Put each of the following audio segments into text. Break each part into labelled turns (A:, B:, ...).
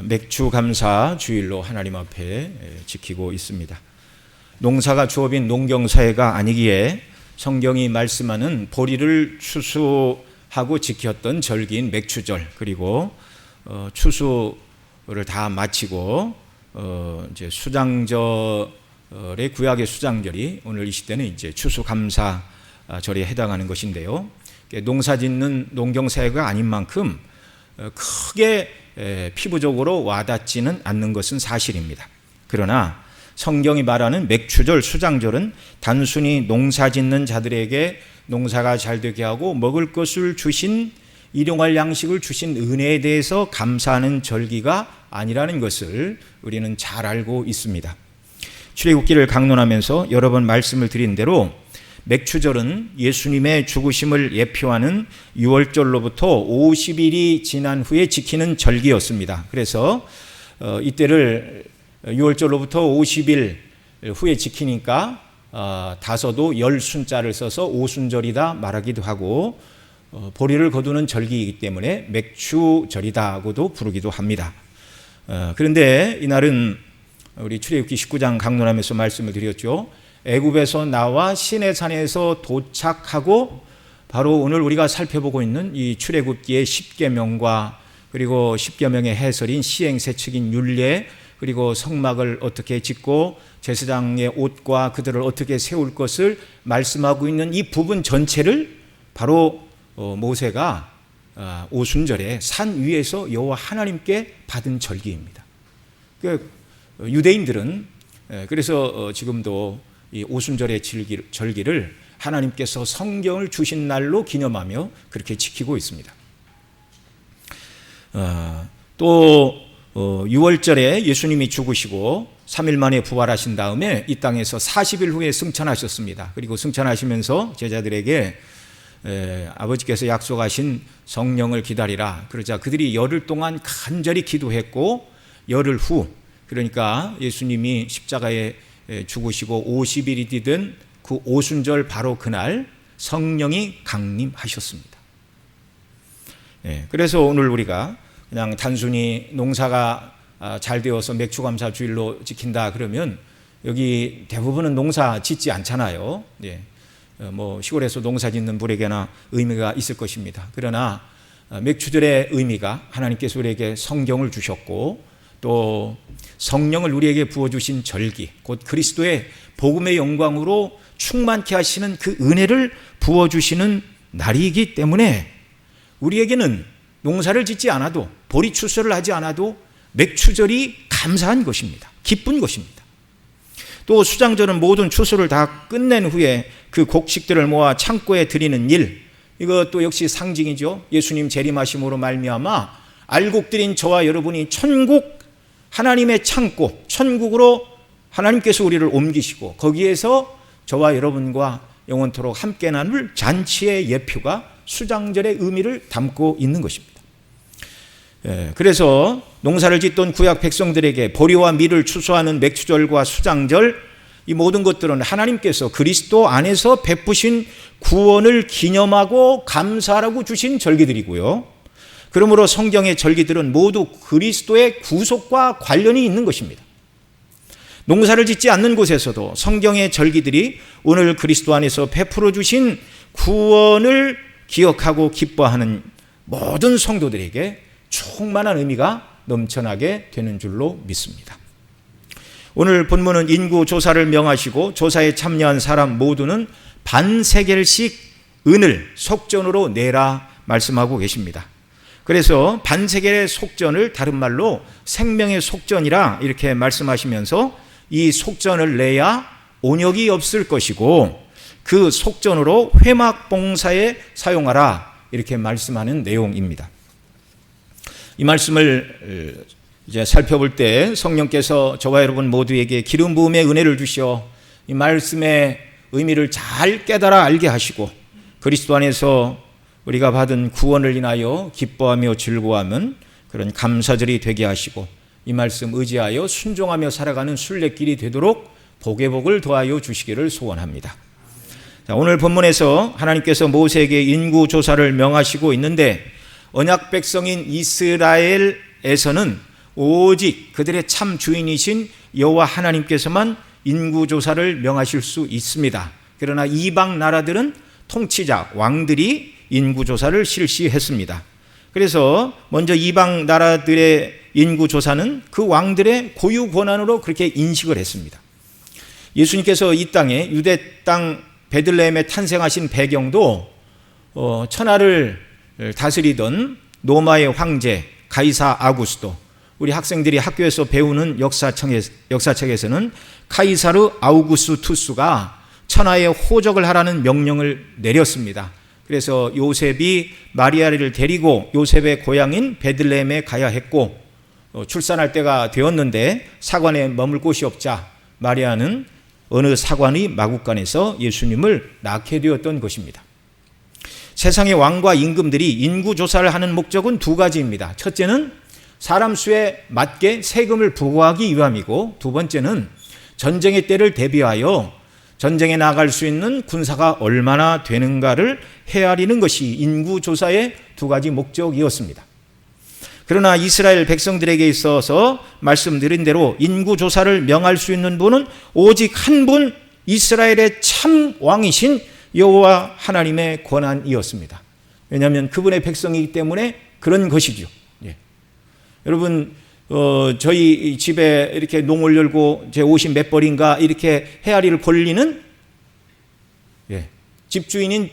A: 맥주 감사 주일로 하나님 앞에 지키고 있습니다. 농사가 주업인 농경사회가 아니기에 성경이 말씀하는 보리를 추수하고 지켰던 절기인 맥추절, 그리고 추수를 다 마치고 이제 수장절의 구약의 수장절이 오늘 이 시대는 이제 추수감사절에 해당하는 것인데요. 농사짓는 농경사회가 아닌 만큼 크게 피부적으로 와닿지는 않는 것은 사실입니다. 그러나 성경이 말하는 맥추절, 수장절은 단순히 농사짓는 자들에게 농사가 잘 되게 하고 먹을 것을 주신, 일용할 양식을 주신 은혜에 대해서 감사하는 절기가 아니라는 것을 우리는 잘 알고 있습니다. 출애굽기를 강론하면서 여러 번 말씀을 드린 대로 맥추절은 예수님의 죽으심을 예표하는 6월절로부터 50일이 지난 후에 지키는 절기였습니다. 그래서 이때를 6월절로부터 50일 후에 지키니까 다서도 열순자를 써서 오순절이다 말하기도 하고, 보리를 거두는 절기이기 때문에 맥추절이다고도 부르기도 합니다. 그런데 이날은 우리 출애굽기 19장 강론하면서 말씀을 드렸죠. 애굽에서 나와 시내산에서 도착하고 바로 오늘 우리가 살펴보고 있는 이 출애굽기의 10계명과 그리고 10계명의 해설인 시행세칙인 율례, 그리고 성막을 어떻게 짓고 제사장의 옷과 그들을 어떻게 세울 것을 말씀하고 있는 이 부분 전체를 바로 모세가 오순절에 산 위에서 여호와 하나님께 받은 절기입니다. 유대인들은 그래서 지금도 이 오순절의 절기를 하나님께서 성경을 주신 날로 기념하며 그렇게 지키고 있습니다. 또 6월절에 예수님이 죽으시고 3일 만에 부활하신 다음에 이 땅에서 40일 후에 승천하셨습니다. 그리고 승천하시면서 제자들에게 아버지께서 약속하신 성령을 기다리라. 그러자 그들이 열흘 동안 간절히 기도했고, 열흘 후, 그러니까 예수님이 십자가에 죽으시고 50일이 되던 그 오순절 바로 그날 성령이 강림하셨습니다. 그래서 오늘 우리가 그냥 단순히 농사가 잘 되어서 맥추감사 주일로 지킨다 그러면 여기 대부분은 농사 짓지 않잖아요. 뭐 시골에서 농사 짓는 분에게나 의미가 있을 것입니다. 그러나 맥추절의 의미가 하나님께서 우리에게 성경을 주셨고 또 성령을 우리에게 부어주신 절기, 곧 그리스도의 복음의 영광으로 충만케 하시는 그 은혜를 부어주시는 날이기 때문에 우리에게는 농사를 짓지 않아도, 보리 추수를 하지 않아도 맥추절이 감사한 것입니다. 기쁜 것입니다. 또 수장절은 모든 추수를 다 끝낸 후에 그 곡식들을 모아 창고에 드리는 일, 이것도 역시 상징이죠. 예수님 재림하심으로 말미암아 알곡들인 저와 여러분이 천국, 하나님의 창고, 천국으로 하나님께서 우리를 옮기시고 거기에서 저와 여러분과 영원토록 함께 나눌 잔치의 예표가 수장절의 의미를 담고 있는 것입니다. 그래서 농사를 짓던 구약 백성들에게 보리와 밀을 추수하는 맥추절과 수장절, 이 모든 것들은 하나님께서 그리스도 안에서 베푸신 구원을 기념하고 감사하라고 주신 절기들이고요. 그러므로 성경의 절기들은 모두 그리스도의 구속과 관련이 있는 것입니다. 농사를 짓지 않는 곳에서도 성경의 절기들이 오늘 그리스도 안에서 베풀어 주신 구원을 기억하고 기뻐하는 모든 성도들에게 충만한 의미가 넘쳐나게 되는 줄로 믿습니다. 오늘 본문은 인구 조사를 명하시고 조사에 참여한 사람 모두는 반세겔씩 은을 속전으로 내라 말씀하고 계십니다. 그래서 반세겔의 속전을 다른 말로 생명의 속전이라 이렇게 말씀하시면서 이 속전을 내야 온역이 없을 것이고 그 속전으로 회막 봉사에 사용하라 이렇게 말씀하는 내용입니다. 이 말씀을 이제 살펴볼 때 성령께서 저와 여러분 모두에게 기름 부음의 은혜를 주시어 이 말씀의 의미를 잘 깨달아 알게 하시고 그리스도 안에서 우리가 받은 구원을 인하여 기뻐하며 즐거워하는 그런 감사절이 되게 하시고 이 말씀 의지하여 순종하며 살아가는 순례길이 되도록 복의 복을 더하여 주시기를 소원합니다. 자, 오늘 본문에서 하나님께서 모세에게 인구 조사를 명하시고 있는데 언약 백성인 이스라엘에서는 오직 그들의 참 주인이신 여호와 하나님께서만 인구조사를 명하실 수 있습니다. 그러나 이방 나라들은 통치자, 왕들이 인구조사를 실시했습니다. 그래서 먼저 이방 나라들의 인구조사는 그 왕들의 고유 권한으로 그렇게 인식을 했습니다. 예수님께서 이 땅에 유대 땅 베들레헴에 탄생하신 배경도 천하를 다스리던 로마의 황제 가이사 아구스도, 우리 학생들이 학교에서 배우는 역사책에서는 카이사르 아우구스투스가 천하에 호적을 하라는 명령을 내렸습니다. 그래서 요셉이 마리아를 데리고 요셉의 고향인 베들레헴에 가야 했고, 출산할 때가 되었는데 사관에 머물 곳이 없자 마리아는 어느 사관의 마구간에서 예수님을 낳게 되었던 것입니다. 세상의 왕과 임금들이 인구조사를 하는 목적은 두 가지입니다. 첫째는 사람 수에 맞게 세금을 부과하기 위함이고, 두 번째는 전쟁의 때를 대비하여 전쟁에 나갈 수 있는 군사가 얼마나 되는가를 헤아리는 것이 인구조사의 두 가지 목적이었습니다. 그러나 이스라엘 백성들에게 있어서 말씀드린 대로 인구조사를 명할 수 있는 분은 오직 한 분, 이스라엘의 참 왕이신 여호와 하나님의 권한이었습니다. 왜냐하면 그분의 백성이기 때문에 그런 것이죠. 예. 여러분, 저희 집에 이렇게 농을 열고 제 옷이 몇 벌인가 이렇게 헤아리를 권리는 집주인인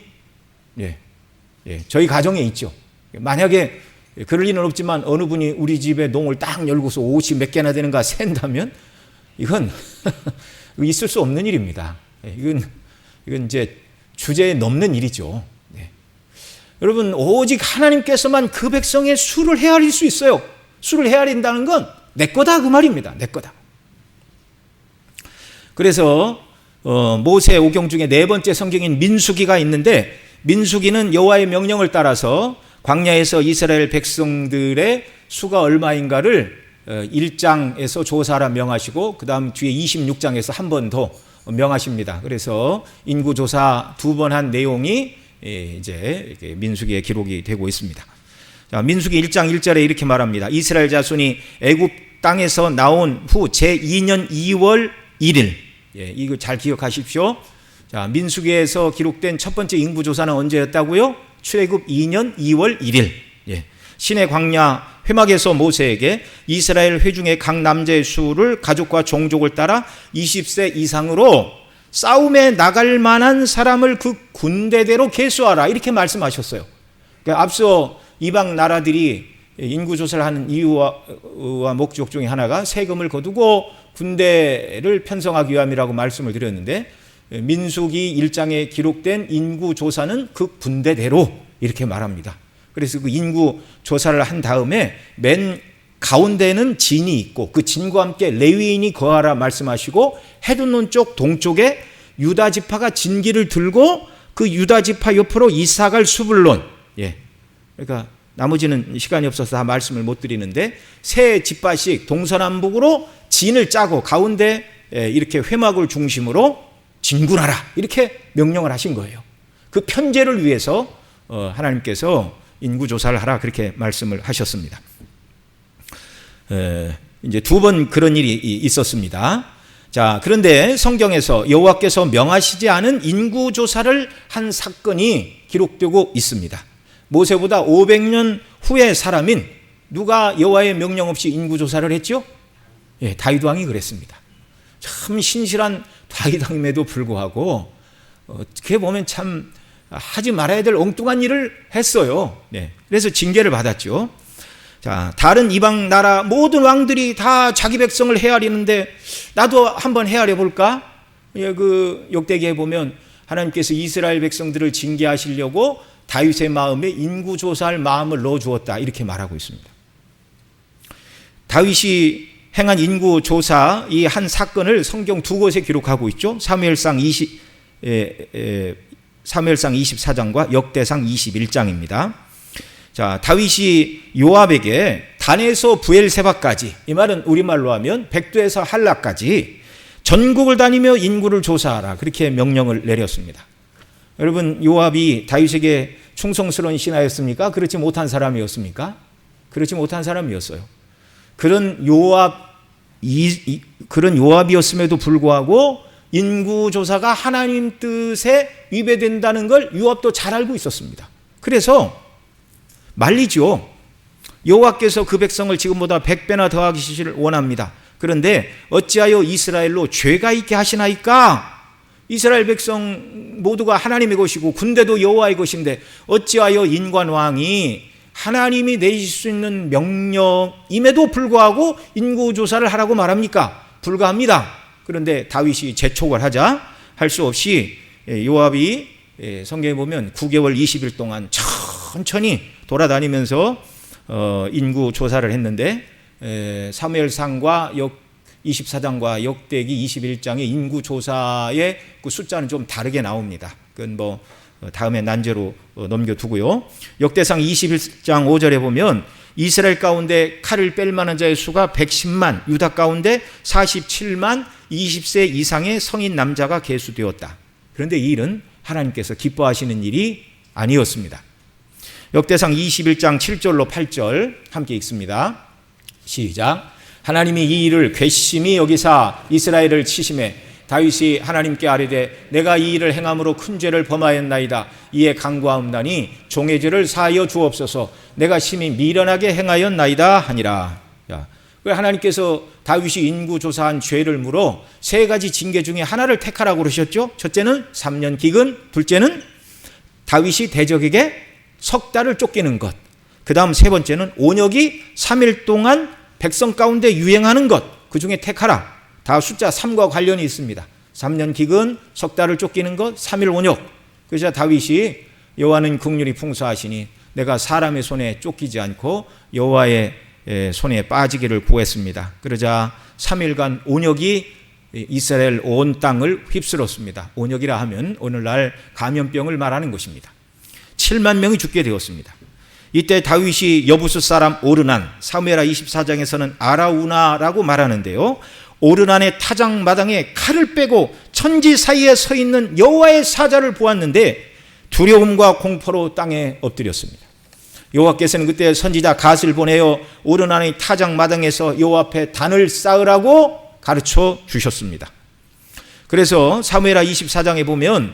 A: 저희 가정에 있죠. 만약에 그럴 리는 없지만 어느 분이 우리 집에 농을 딱 열고서 옷이 몇 개나 되는가 센다면 이건 있을 수 없는 일입니다. 이건 이제 주제에 넘는 일이죠. 여러분, 오직 하나님께서만 그 백성의 수를 헤아릴 수 있어요. 수를 헤아린다는 건 내 거다 그 말입니다. 내 거다. 그래서 모세 오경 중에 네 번째 성경인 민수기가 있는데, 민수기는 여호와의 명령을 따라서 광야에서 이스라엘 백성들의 수가 얼마인가를 1장에서 조사하라 명하시고, 그 다음 뒤에 26장에서 한 번 더 명하십니다. 그래서 인구조사 두 번 한 내용이 이제 민수기에 기록이 되고 있습니다. 자, 민수기 1장 1절에 이렇게 말합니다. 이스라엘 자손이 애굽 땅에서 나온 후 제2년 2월 1일. 이거 잘 기억하십시오. 자, 민수기에서 기록된 첫 번째 인구조사는 언제였다고요? 출애굽 2년 2월 1일. 시내 광야 회막에서 모세에게 이스라엘 회중의 각 남자의 수를 가족과 종족을 따라 20세 이상으로 싸움에 나갈 만한 사람을 그 군대대로 계수하라, 이렇게 말씀하셨어요. 그러니까 앞서 이방 나라들이 인구조사를 하는 이유와 목적 중에 하나가 세금을 거두고 군대를 편성하기 위함이라고 말씀을 드렸는데, 민수기 1장에 기록된 인구조사는 그 군대대로 이렇게 말합니다. 그래서 그 인구조사를 한 다음에 맨 가운데는 진이 있고 그 진과 함께 레위인이 거하라 말씀하시고, 해돋는 쪽 동쪽에 유다 지파가 진기를 들고 그 유다 지파 옆으로 이사갈 수불론, 그러니까 나머지는 시간이 없어서 다 말씀을 못 드리는데, 세 지파씩 동서남북으로 진을 짜고 가운데 이렇게 회막을 중심으로 진군하라, 이렇게 명령을 하신 거예요. 그 편제를 위해서 하나님께서 인구조사를 하라, 그렇게 말씀을 하셨습니다. 이제 두 번 그런 일이 있었습니다. 자, 그런데 성경에서 여호와께서 명하시지 않은 인구조사를 한 사건이 기록되고 있습니다. 모세보다 500년 후의 사람인 누가 여호와의 명령 없이 인구조사를 했죠? 다윗 왕이 그랬습니다. 참 신실한 다윗 왕임에도 불구하고 어떻게 보면 참 하지 말아야 될 엉뚱한 일을 했어요. 그래서 징계를 받았죠. 자, 다른 이방 나라 모든 왕들이 다 자기 백성을 헤아리는데 나도 한번 헤아려 볼까? 그 역대기에 보면 하나님께서 이스라엘 백성들을 징계하시려고 다윗의 마음에 인구조사할 마음을 넣어주었다, 이렇게 말하고 있습니다. 다윗이 행한 인구조사 이 한 사건을 성경 두 곳에 기록하고 있죠. 사무엘상 24장과 역대상 21장입니다. 자, 다윗이 요압에게 단에서 부엘세바까지, 이 말은 우리말로 하면 백두에서 한라까지 전국을 다니며 인구를 조사하라, 그렇게 명령을 내렸습니다. 여러분, 요압이 다윗에게 충성스러운 신하였습니까? 그렇지 못한 사람이었습니까? 그렇지 못한 사람이었어요. 그런 요압이었음에도 불구하고 인구조사가 하나님 뜻에 위배된다는 걸 요압도 잘 알고 있었습니다. 그래서 말리죠. 여호와께서 그 백성을 지금보다 100배나 더하시기를 원합니다. 그런데 어찌하여 이스라엘로 죄가 있게 하시나이까? 이스라엘 백성 모두가 하나님의 것이고 군대도 여호와의 것인데 어찌하여 인관왕이 하나님이 내리실 수 있는 명령임에도 불구하고 인구조사를 하라고 말합니까? 불가합니다. 그런데 다윗이 재촉을 하자 할 수 없이 요압이 성경에 보면 9개월 20일 동안 천천히 돌아다니면서 인구조사를 했는데 사무엘상과 24장과 역대기 21장의 인구조사의 그 숫자는 좀 다르게 나옵니다. 그건 뭐 다음에 난제로 넘겨두고요. 역대상 21장 5절에 보면 이스라엘 가운데 칼을 뺄 만한 자의 수가 110만, 유다 가운데 47만 20세 이상의 성인 남자가 계수되었다. 그런데 이 일은 하나님께서 기뻐하시는 일이 아니었습니다. 역대상 21장 7절로 8절 함께 읽습니다. 시작. 하나님이 이 일을 괘씸히 여기사 이스라엘을 치심해 다윗이 하나님께 아뢰되 내가 이 일을 행함으로 큰 죄를 범하였나이다. 이에 간구하옵나니 종의 죄를 사하여 주옵소서. 내가 심히 미련하게 행하였나이다 하니라. 하나님께서 다윗이 인구조사한 죄를 물어 세 가지 징계 중에 하나를 택하라고 그러셨죠. 첫째는 3년 기근, 둘째는 다윗이 대적에게 석 달을 쫓기는 것, 그 다음 세 번째는 온역이 3일 동안 백성 가운데 유행하는 것, 그 중에 택하라. 다 숫자 3과 관련이 있습니다. 3년 기근, 석 달을 쫓기는 것, 3일 온역. 그래서 다윗이 여호와는 긍휼이 풍성하시니 내가 사람의 손에 쫓기지 않고 여호와의 손에 빠지기를 구했습니다. 그러자 3일간 온역이 이스라엘 온 땅을 휩쓸었습니다. 온역이라 하면 오늘날 감염병을 말하는 것입니다. 7만 명이 죽게 되었습니다. 이때 다윗이 여부스 사람 오르난, 사무엘하 24장에서는 아라우나라고 말하는데요, 오르난의 타작마당에 칼을 빼고 천지 사이에 서 있는 여호와의 사자를 보았는데 두려움과 공포로 땅에 엎드렸습니다. 여호와께서는 그때 선지자 갓을 보내어 오르난의 타작마당에서 여호와 앞에 단을 쌓으라고 가르쳐 주셨습니다. 그래서 사무엘하 24장에 보면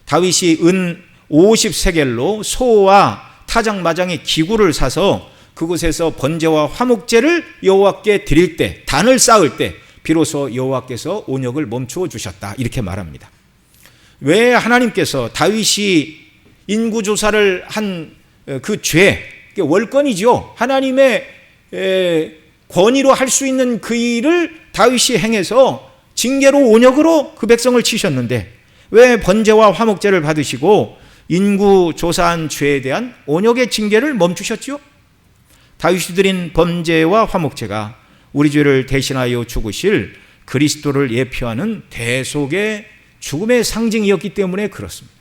A: 다윗이 은 50세겔로 소와 타작마당의 기구를 사서 그곳에서 번제와 화목제를 여호와께 드릴 때, 단을 쌓을 때 비로소 여호와께서 온역을 멈추어 주셨다, 이렇게 말합니다. 왜 하나님께서 다윗이 인구조사를 한 그 죄, 월권이죠. 하나님의 권위로 할 수 있는 그 일을 다윗이 행해서 징계로 온역으로 그 백성을 치셨는데 왜 번제와 화목제를 받으시고 인구조사한 죄에 대한 온역의 징계를 멈추셨죠? 다윗이 드린 번제와 화목제가 우리 죄를 대신하여 죽으실 그리스도를 예표하는 대속의 죽음의 상징이었기 때문에 그렇습니다.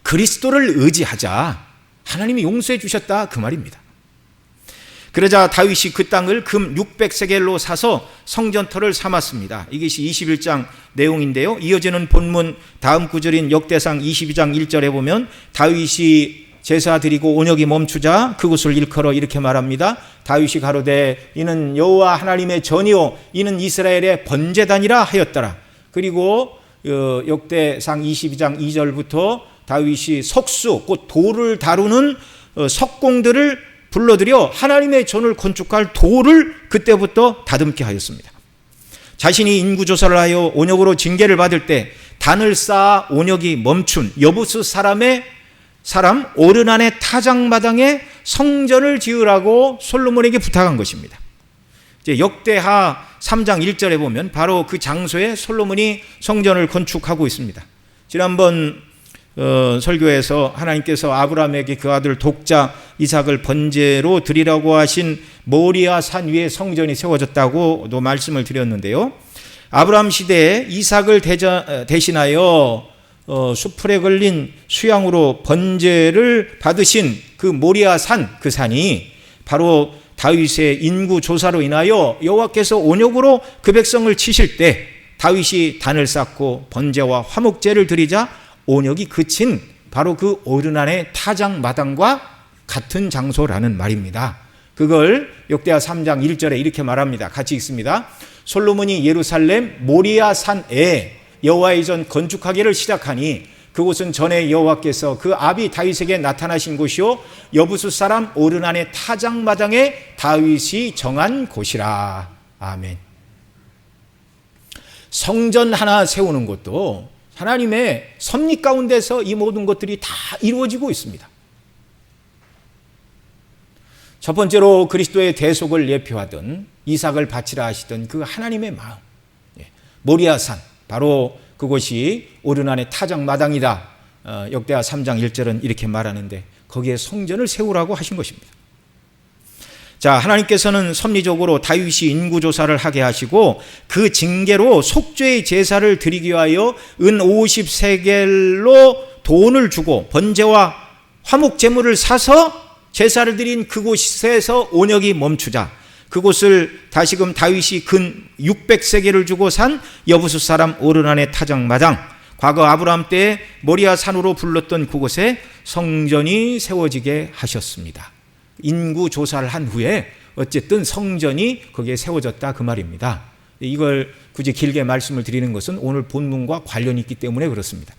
A: 그리스도를 의지하자 하나님이 용서해 주셨다, 그 말입니다. 그러자 다윗이 그 땅을 금 600세겔로 사서 성전터를 삼았습니다. 이것이 21장 내용인데요, 이어지는 본문 다음 구절인 역대상 22장 1절에 보면 다윗이 제사 드리고 온역이 멈추자 그곳을 일컬어 이렇게 말합니다. 다윗이 가로되 이는 여호와 하나님의 전이요 이는 이스라엘의 번제단이라 하였더라. 그리고 역대상 22장 2절부터 다윗이 석수, 곧 돌을 다루는 석공들을 불러들여 하나님의 전을 건축할 돌을 그때부터 다듬게 하였습니다. 자신이 인구조사를 하여 온역으로 징계를 받을 때 단을 쌓아 온역이 멈춘 여부스 사람 오르난의 타작마당에 성전을 지으라고 솔로몬에게 부탁한 것입니다. 이제 역대하 3장 1절에 보면 바로 그 장소에 솔로몬이 성전을 건축하고 있습니다. 지난번 설교에서 하나님께서 아브라함에게 그 아들 독자 이삭을 번제로 드리라고 하신 모리아 산 위에 성전이 세워졌다고도 말씀을 드렸는데요, 아브라함 시대에 이삭을 대신하여 수풀에 걸린 수양으로 번제를 받으신 그 모리아 산, 그 산이 바로 다윗의 인구조사로 인하여 여호와께서 온역으로 그 백성을 치실 때 다윗이 단을 쌓고 번제와 화목제를 드리자 온역이 그친 바로 그 오르난의 타작마당과 같은 장소라는 말입니다. 그걸 역대하 3장 1절에 이렇게 말합니다. 같이 읽습니다. 솔로몬이 예루살렘 모리아 산에 여호와의 전 건축하기를 시작하니 그곳은 전에 여호와께서 그 아비 다윗에게 나타나신 곳이요 여부수 사람 오르난의 타작마당에 다윗이 정한 곳이라. 아멘. 성전 하나 세우는 것도 하나님의 섭리 가운데서 이 모든 것들이 다 이루어지고 있습니다. 첫 번째로 그리스도의 대속을 예표하던 이삭을 바치라 하시던 그 하나님의 마음, 모리아산, 바로 그곳이 오르난의 타작마당이다. 역대하 3장 1절은 이렇게 말하는데 거기에 성전을 세우라고 하신 것입니다. 자, 하나님께서는 섭리적으로 다윗이 인구조사를 하게 하시고 그 징계로 속죄의 제사를 드리기 위하여 은 50세겔로 돈을 주고 번제와 화목 제물을 사서 제사를 드린 그곳에서 온역이 멈추자 그곳을 다시금 다윗이 근 600세겔을 주고 산 여부수 사람 오르난의 타작마당, 과거 아브라함 때에 모리아 산으로 불렀던 그곳에 성전이 세워지게 하셨습니다. 인구 조사를 한 후에 어쨌든 성전이 거기에 세워졌다 그 말입니다. 이걸 굳이 길게 말씀을 드리는 것은 오늘 본문과 관련이 있기 때문에 그렇습니다.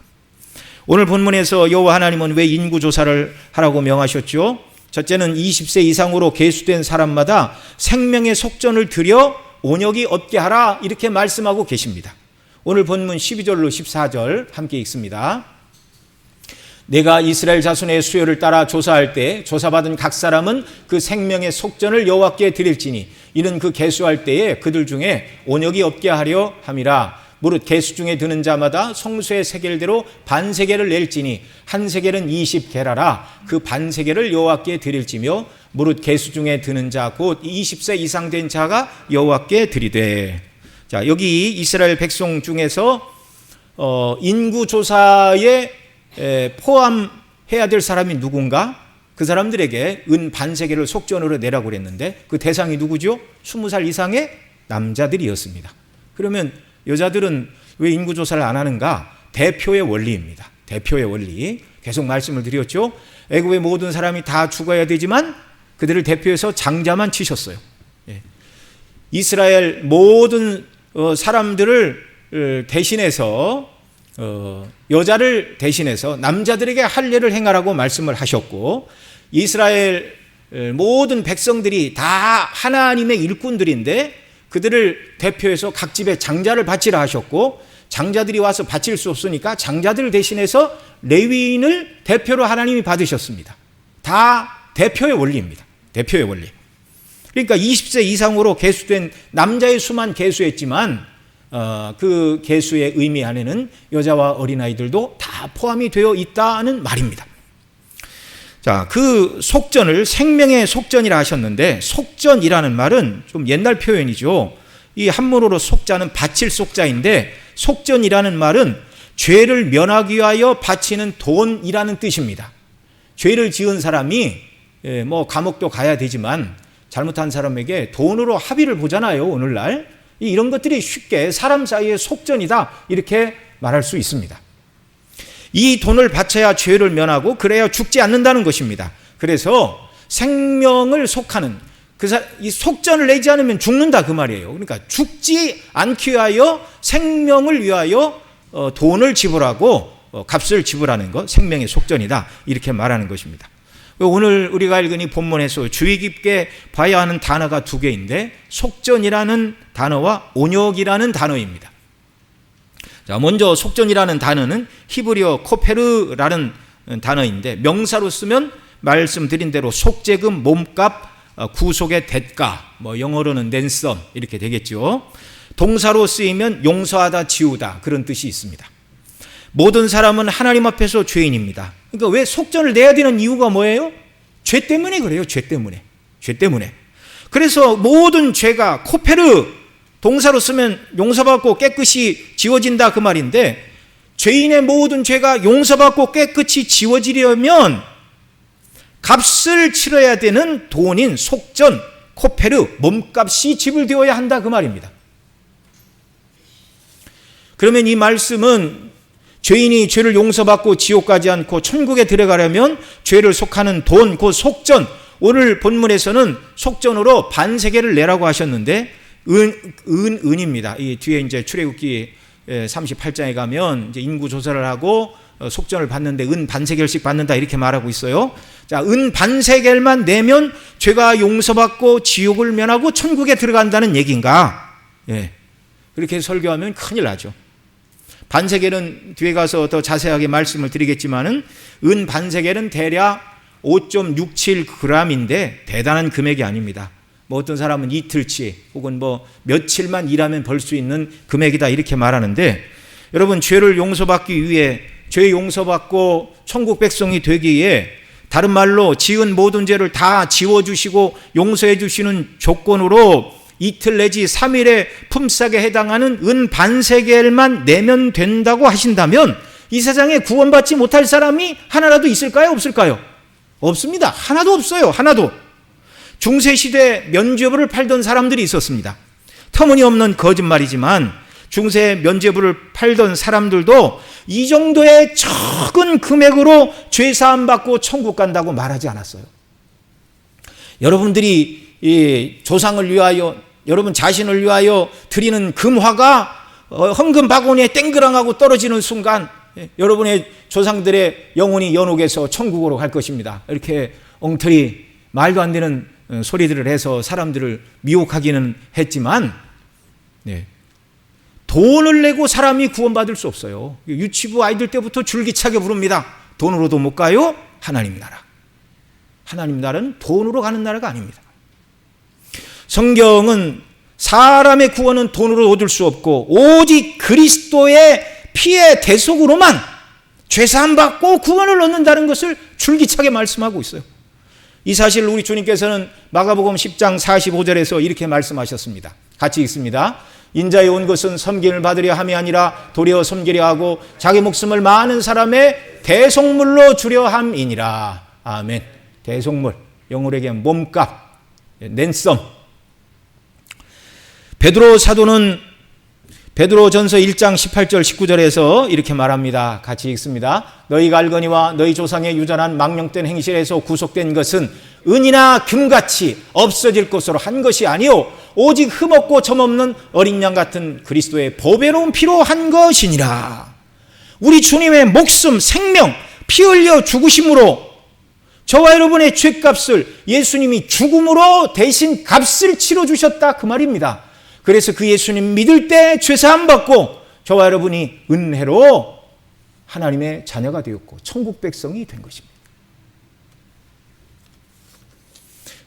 A: 오늘 본문에서 여호와 하나님은 왜 인구 조사를 하라고 명하셨죠? 첫째는 20세 이상으로 계수된 사람마다 생명의 속전을 드려 온역이 없게 하라 이렇게 말씀하고 계십니다. 오늘 본문 12절로 14절 함께 읽습니다. 내가 이스라엘 자손의 수요를 따라 조사할 때 조사받은 각 사람은 그 생명의 속전을 여호와께 드릴지니 이는 그 계수할 때에 그들 중에 온역이 없게 하려 함이라. 무릇 계수 중에 드는 자마다 성수의 세겔대로 반세겔을 낼지니 한 세겔은 20게라라. 그 반세겔을 여호와께 드릴지며 무릇 계수 중에 드는 자 곧 20세 이상 된 자가 여호와께 드리되. 자, 여기 이스라엘 백성 중에서 인구 조사에 포함해야 될 사람이 누군가? 그 사람들에게 은 반세겔을 속전으로 내라고 그랬는데 그 대상이 누구죠? 20살 이상의 남자들이었습니다. 그러면 여자들은 왜 인구조사를 안 하는가? 대표의 원리입니다. 대표의 원리. 계속 말씀을 드렸죠. 애굽의 모든 사람이 다 죽어야 되지만 그들을 대표해서 장자만 치셨어요. 이스라엘 모든 사람들을 대신해서 여자를 대신해서 남자들에게 할례를 행하라고 말씀을 하셨고 이스라엘 모든 백성들이 다 하나님의 일꾼들인데 그들을 대표해서 각 집에 장자를 바치라 하셨고 장자들이 와서 바칠 수 없으니까 장자들을 대신해서 레위인을 대표로 하나님이 받으셨습니다. 다 대표의 원리입니다. 대표의 원리. 그러니까 20세 이상으로 계수된 남자의 수만 계수했지만 그 계수의 의미 안에는 여자와 어린아이들도 다 포함이 되어 있다는 말입니다. 자, 그 속전을 생명의 속전이라 하셨는데 속전이라는 말은 좀 옛날 표현이죠. 이 한문으로 속자는 바칠 속자인데 속전이라는 말은 죄를 면하기 위하여 바치는 돈이라는 뜻입니다. 죄를 지은 사람이 뭐 감옥도 가야 되지만 잘못한 사람에게 돈으로 합의를 보잖아요. 오늘날 이런 것들이 쉽게 사람 사이의 속전이다 이렇게 말할 수 있습니다. 이 돈을 바쳐야 죄를 면하고 그래야 죽지 않는다는 것입니다. 그래서 생명을 속하는 이 속전을 내지 않으면 죽는다 그 말이에요. 그러니까 죽지 않기 위하여 생명을 위하여 돈을 지불하고 값을 지불하는 것 생명의 속전이다 이렇게 말하는 것입니다. 오늘 우리가 읽은 이 본문에서 주의 깊게 봐야 하는 단어가 두 개인데 속전이라는 단어와 온역이라는 단어입니다. 자, 먼저 속전이라는 단어는 히브리어 코페르라는 단어인데 명사로 쓰면 말씀드린 대로 속죄금, 몸값, 구속의 대가, 뭐 영어로는 랜섬 이렇게 되겠죠. 동사로 쓰이면 용서하다, 지우다 그런 뜻이 있습니다. 모든 사람은 하나님 앞에서 죄인입니다. 그러니까 왜 속전을 내야 되는 이유가 뭐예요? 죄 때문에 그래요. 죄 때문에. 그래서 모든 죄가 코페르 동사로 쓰면 용서받고 깨끗이 지워진다 그 말인데 죄인의 모든 죄가 용서받고 깨끗이 지워지려면 값을 치러야 되는 돈인 속전, 코페르, 몸값이 지불되어야 한다 그 말입니다. 그러면 이 말씀은 죄인이 죄를 용서받고 지옥 가지 않고 천국에 들어가려면 죄를 속하는 돈, 그 속전, 오늘 본문에서는 속전으로 반세겔을 내라고 하셨는데 은입니다. 이 뒤에 이제 출애굽기 38장에 가면 이제 인구 조사를 하고 속전을 받는데 은 반세겔씩 받는다 이렇게 말하고 있어요. 자, 은 반세겔만 내면 죄가 용서받고 지옥을 면하고 천국에 들어간다는 얘기인가? 예. 그렇게 설교하면 큰일 나죠. 반세겔은 뒤에 가서 더 자세하게 말씀을 드리겠지만은 은 반세겔은 대략 5.67g인데 대단한 금액이 아닙니다. 뭐 어떤 사람은 이틀치 혹은 뭐 며칠만 일하면 벌 수 있는 금액이다 이렇게 말하는데, 여러분 죄를 용서받기 위해 죄 용서받고 천국 백성이 되기 위해 다른 말로 지은 모든 죄를 다 지워주시고 용서해 주시는 조건으로 이틀 내지 3일의 품삯에 해당하는 은 반세겔만 내면 된다고 하신다면 이 세상에 구원받지 못할 사람이 하나라도 있을까요? 없을까요? 없습니다. 하나도 없어요. 하나도. 중세시대 면죄부를 팔던 사람들이 있었습니다. 터무니없는 거짓말이지만 중세 면죄부를 팔던 사람들도 이 정도의 적은 금액으로 죄사함 받고 천국 간다고 말하지 않았어요. 여러분들이 이 조상을 위하여, 여러분 자신을 위하여 드리는 금화가 헌금 바구니에 땡그랑하고 떨어지는 순간 여러분의 조상들의 영혼이 연옥에서 천국으로 갈 것입니다. 이렇게 엉터리 말도 안 되는 소리들을 해서 사람들을 미혹하기는 했지만, 돈을 내고 사람이 구원받을 수 없어요. 유치부 아이들 때부터 줄기차게 부릅니다. 돈으로도 못 가요? 하나님 나라. 하나님 나라는 돈으로 가는 나라가 아닙니다. 성경은 사람의 구원은 돈으로 얻을 수 없고 오직 그리스도의 피의 대속으로만 죄사함 받고 구원을 얻는다는 것을 줄기차게 말씀하고 있어요. 이 사실을 우리 주님께서는 마가복음 10장 45절에서 이렇게 말씀하셨습니다. 같이 읽습니다. 인자에 온 것은 섬김을 받으려 함이 아니라 도리어 섬기려 하고 자기 목숨을 많은 사람의 대속물로 주려 함이니라. 아멘. 대속물, 영어로 얘기하면 몸값, 랜섬. 베드로 사도는 베드로전서 1장 18절 19절에서 이렇게 말합니다. 같이 읽습니다. 너희가 알거니와 너희 조상의 유전한 망령된 행실에서 구속된 것은 은이나 금같이 없어질 것으로 한 것이 아니요 오직 흠없고 점없는 어린 양 같은 그리스도의 보배로운 피로 한 것이니라. 우리 주님의 목숨, 생명, 피 흘려 죽으심으로 저와 여러분의 죄값을 예수님이 죽음으로 대신 값을 치러주셨다 그 말입니다. 그래서 그 예수님 믿을 때 죄사함 받고 저와 여러분이 은혜로 하나님의 자녀가 되었고 천국 백성이 된 것입니다.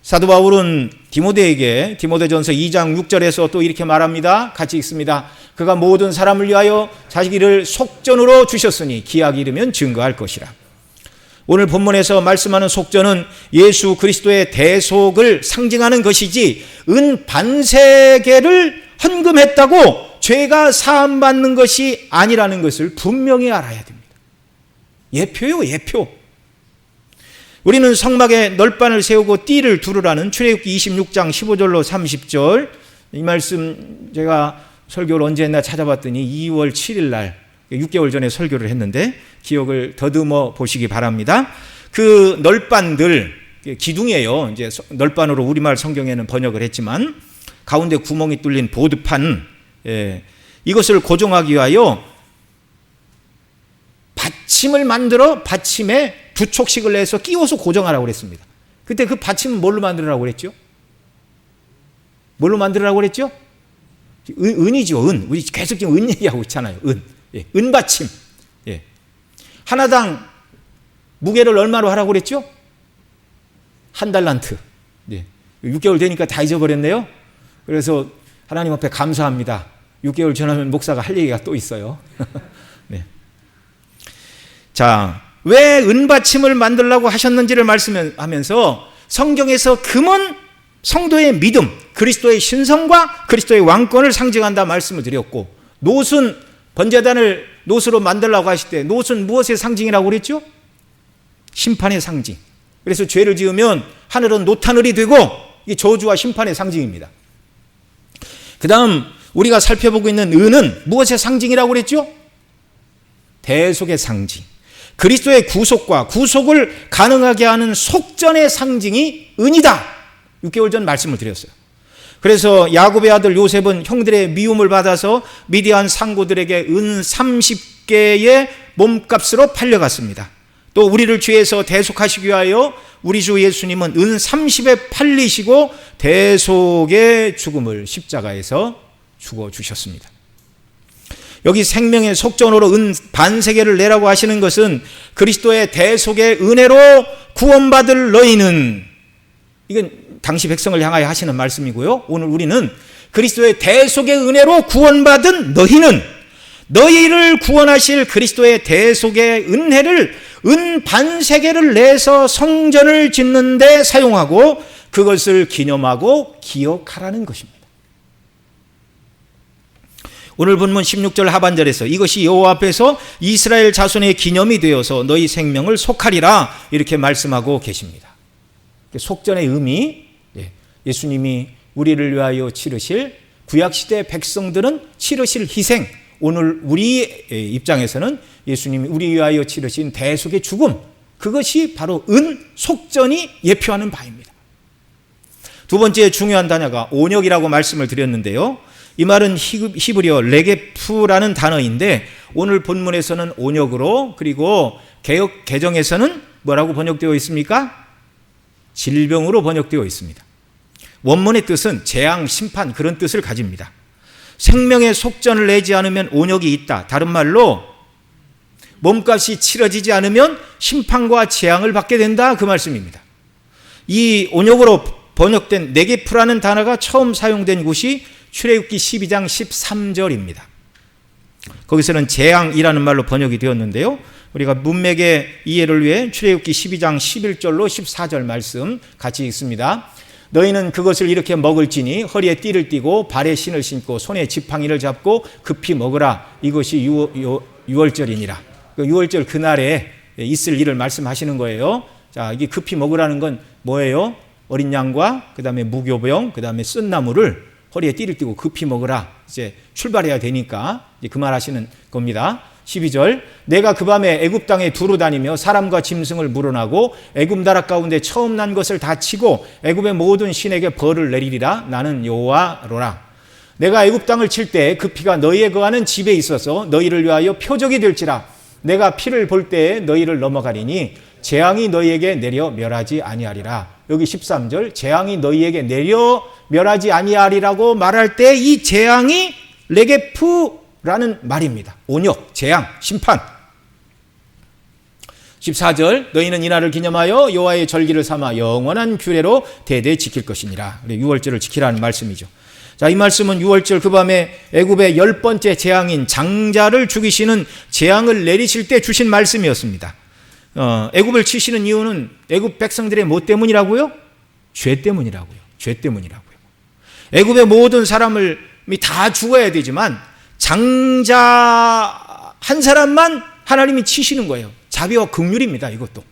A: 사도 바울은 디모데에게 디모데전서 2장 6절에서 또 이렇게 말합니다. 같이 읽습니다. 그가 모든 사람을 위하여 자기를 속전으로 주셨으니 기약이 이르면 증거할 것이라. 오늘 본문에서 말씀하는 속전은 예수 그리스도의 대속을 상징하는 것이지 은 반세겔을 헌금했다고 죄가 사함받는 것이 아니라는 것을 분명히 알아야 됩니다. 예표요, 예표. 우리는 성막에 널판을 세우고 띠를 두르라는 출애굽기 26장 15절로 30절, 이 말씀 제가 설교를 언제 했나 찾아봤더니 2월 7일 날 6개월 전에 설교를 했는데 기억을 더듬어 보시기 바랍니다. 그 널판들, 기둥이에요. 이제 널판으로 우리말 성경에는 번역을 했지만 가운데 구멍이 뚫린 보드판, 이것을 고정하기 위하여 받침을 만들어 받침에 두 촉씩을 내서 끼워서 고정하라고 그랬습니다. 그때 그 받침은 뭘로 만들으라고 그랬죠? 뭘로 만들으라고 그랬죠? 은이죠, 은. 우리 계속 지금 은 얘기하고 있잖아요. 은. 은받침. 하나당 무게를 얼마로 하라고 그랬죠? 1달란트. 6개월 되니까 다 잊어버렸네요. 그래서 하나님 앞에 감사합니다. 6개월 지나면 목사가 할 얘기가 또 있어요. 네. 자, 왜 은받침을 만들라고 하셨는지를 말씀하면서 성경에서 금은 성도의 믿음, 그리스도의 신성과 그리스도의 왕권을 상징한다 말씀을 드렸고, 놋은 번제단을 놋으로 만들라고 하실 때 놋은 무엇의 상징이라고 그랬죠? 심판의 상징. 그래서 죄를 지으면 하늘은 놋하늘이 되고 이게 저주와 심판의 상징입니다. 그 다음 우리가 살펴보고 있는 은은 무엇의 상징이라고 그랬죠? 대속의 상징. 그리스도의 구속과 구속을 가능하게 하는 속전의 상징이 은이다. 6개월 전 말씀을 드렸어요. 그래서 야곱의 아들 요셉은 형들의 미움을 받아서 미디안 상고들에게 은 30개의 몸값으로 팔려갔습니다. 또 우리를 죄에서 대속하시기 위하여 우리 주 예수님은 은 30에 팔리시고 대속의 죽음을 십자가에서 죽어주셨습니다. 여기 생명의 속전으로 은 반세계를 내라고 하시는 것은 그리스도의 대속의 은혜로 구원받을 너희는, 이건 당시 백성을 향하여 하시는 말씀이고요. 오늘 우리는 그리스도의 대속의 은혜로 구원받은 너희는 너희를 구원하실 그리스도의 대속의 은혜를 은 반세계를 내서 성전을 짓는 데 사용하고 그것을 기념하고 기억하라는 것입니다. 오늘 본문 16절 하반절에서 이것이 여호와 앞에서 이스라엘 자손의 기념이 되어서 너희 생명을 속하리라 이렇게 말씀하고 계십니다. 속전의 의미, 예수님이 우리를 위하여 치르실, 구약시대 백성들은 치르실 희생, 오늘 우리 입장에서는 예수님이 우리 위하여 치르신 대속의 죽음, 그것이 바로 은 속전이 예표하는 바입니다. 두 번째 중요한 단어가 온역이라고 말씀을 드렸는데요. 이 말은 히브리어 레게프라는 단어인데 오늘 본문에서는 온역으로, 그리고 개역 개정에서는 뭐라고 번역되어 있습니까? 질병으로 번역되어 있습니다. 원문의 뜻은 재앙, 심판, 그런 뜻을 가집니다. 생명의 속전을 내지 않으면 온역이 있다. 다른 말로 몸값이 치러지지 않으면 심판과 재앙을 받게 된다, 그 말씀입니다. 이 온역으로 번역된 네게프라는 단어가 처음 사용된 곳이 출애굽기 12장 13절입니다. 거기서는 재앙이라는 말로 번역이 되었는데요. 우리가 문맥의 이해를 위해 출애굽기 12장 11절로 14절 말씀 같이 읽습니다. 너희는 그것을 이렇게 먹을지니 허리에 띠를 띠고 발에 신을 신고 손에 지팡이를 잡고 급히 먹으라. 이것이 유월절이니라. 유월절 그날에 있을 일을 말씀하시는 거예요. 자, 이게 급히 먹으라는 건 뭐예요? 어린 양과 그 다음에 무교병, 그 다음에 쓴나물을 허리에 띠를 띠고 급히 먹으라. 이제 출발해야 되니까 이제 그 말 하시는 겁니다. 12절, 내가 그 밤에 애굽 땅에 두루 다니며 사람과 짐승을 물어나고 애굽 나라 가운데 처음 난 것을 다 치고 애굽의 모든 신에게 벌을 내리리라. 나는 여호와로라. 내가 애굽 땅을 칠 때 그 피가 너희에 거하는 집에 있어서 너희를 위하여 표적이 될지라. 내가 피를 볼 때에 너희를 넘어가리니 재앙이 너희에게 내려 멸하지 아니하리라. 여기 13절, 재앙이 너희에게 내려 멸하지 아니하리라고 말할 때 이 재앙이 레게프라는 말입니다. 온역, 재앙, 심판. 14절, 너희는 이날을 기념하여 여호와의 절기를 삼아 영원한 규례로 대대 지킬 것이니라. 유월절을 지키라는 말씀이죠. 자, 이 말씀은 유월절 그 밤에 애굽의 10번째 재앙인 장자를 죽이시는 재앙을 내리실 때 주신 말씀이었습니다. 애굽을 치시는 이유는 애굽 백성들의 뭐 때문이라고요? 죄 때문이라고요. 죄 때문이라고요. 애굽의 모든 사람이 다 죽어야 되지만 장자 한 사람만 하나님이 치시는 거예요. 자비와 긍휼입니다. 이것도.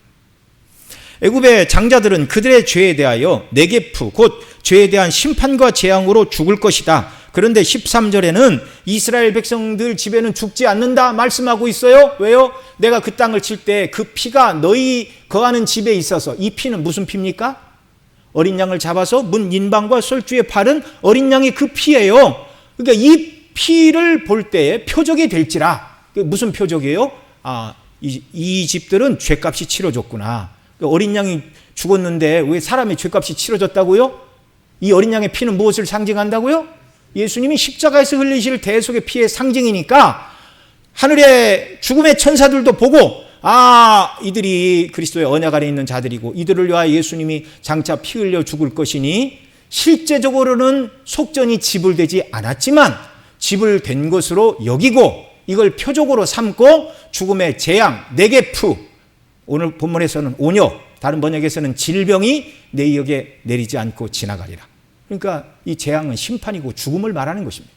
A: 애굽의 장자들은 그들의 죄에 대하여 네게프, 곧 죄에 대한 심판과 재앙으로 죽을 것이다. 그런데 13절에는 이스라엘 백성들 집에는 죽지 않는다 말씀하고 있어요. 왜요? 내가 그 땅을 칠 때 그 피가 너희 거하는 집에 있어서, 이 피는 무슨 피입니까? 어린 양을 잡아서 문 인방과 솔주에 바른 어린 양이 그 피예요. 그러니까 이 피를 볼 때에 표적이 될지라. 무슨 표적이에요? 이 집들은 죄값이 치러졌구나. 어린 양이 죽었는데 왜 사람의 죄값이 치러졌다고요? 이 어린 양의 피는 무엇을 상징한다고요? 예수님이 십자가에서 흘리실 대속의 피의 상징이니까 하늘의 죽음의 천사들도 보고 이들이 그리스도의 언약 안에 있는 자들이고 이들을 위하여 예수님이 장차 피 흘려 죽을 것이니 실제적으로는 속전이 지불되지 않았지만 지불된 것으로 여기고 이걸 표적으로 삼고 죽음의 재앙, 네게프, 오늘 본문에서는 온역, 다른 번역에서는 질병이 너희에게 내리지 않고 지나가리라. 그러니까 이 재앙은 심판이고 죽음을 말하는 것입니다.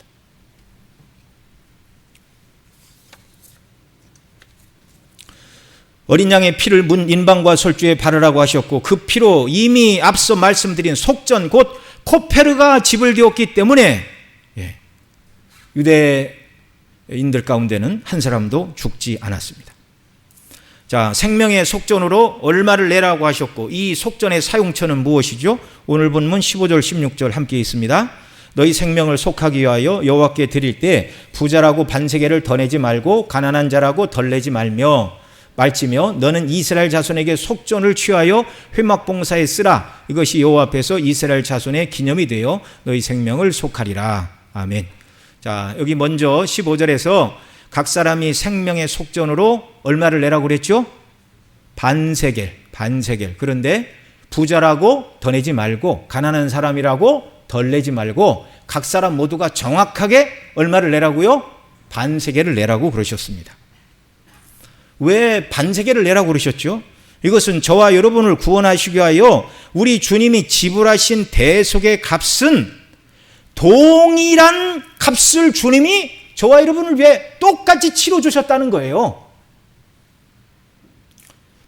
A: 어린 양의 피를 문 인방과 솔주에 바르라고 하셨고 그 피로 이미 앞서 말씀드린 속전 곧 코페르가 지불되었기 때문에 유대인들 가운데는 한 사람도 죽지 않았습니다. 자, 생명의 속전으로 얼마를 내라고 하셨고 이 속전의 사용처는 무엇이죠? 오늘 본문 15절 16절 함께 있습니다. 너희 생명을 속하기 위하여 여호와께 드릴 때 부자라고 반세겔을 더 내지 말고 가난한 자라고 덜 내지 말지며 너는 이스라엘 자손에게 속전을 취하여 회막봉사에 쓰라. 이것이 여호와 앞에서 이스라엘 자손의 기념이 되어 너희 생명을 속하리라. 아멘. 자, 여기 먼저 15절에서 각 사람이 생명의 속전으로 얼마를 내라고 그랬죠? 반세겔. 그런데 부자라고 더 내지 말고 가난한 사람이라고 덜 내지 말고 각 사람 모두가 정확하게 얼마를 내라고요? 반세겔을 내라고 그러셨습니다. 왜 반세겔을 내라고 그러셨죠? 이것은 저와 여러분을 구원하시기 위하여 우리 주님이 지불하신 대속의 값은 동일한 값을 주님이 저와 여러분을 위해 똑같이 치러주셨다는 거예요.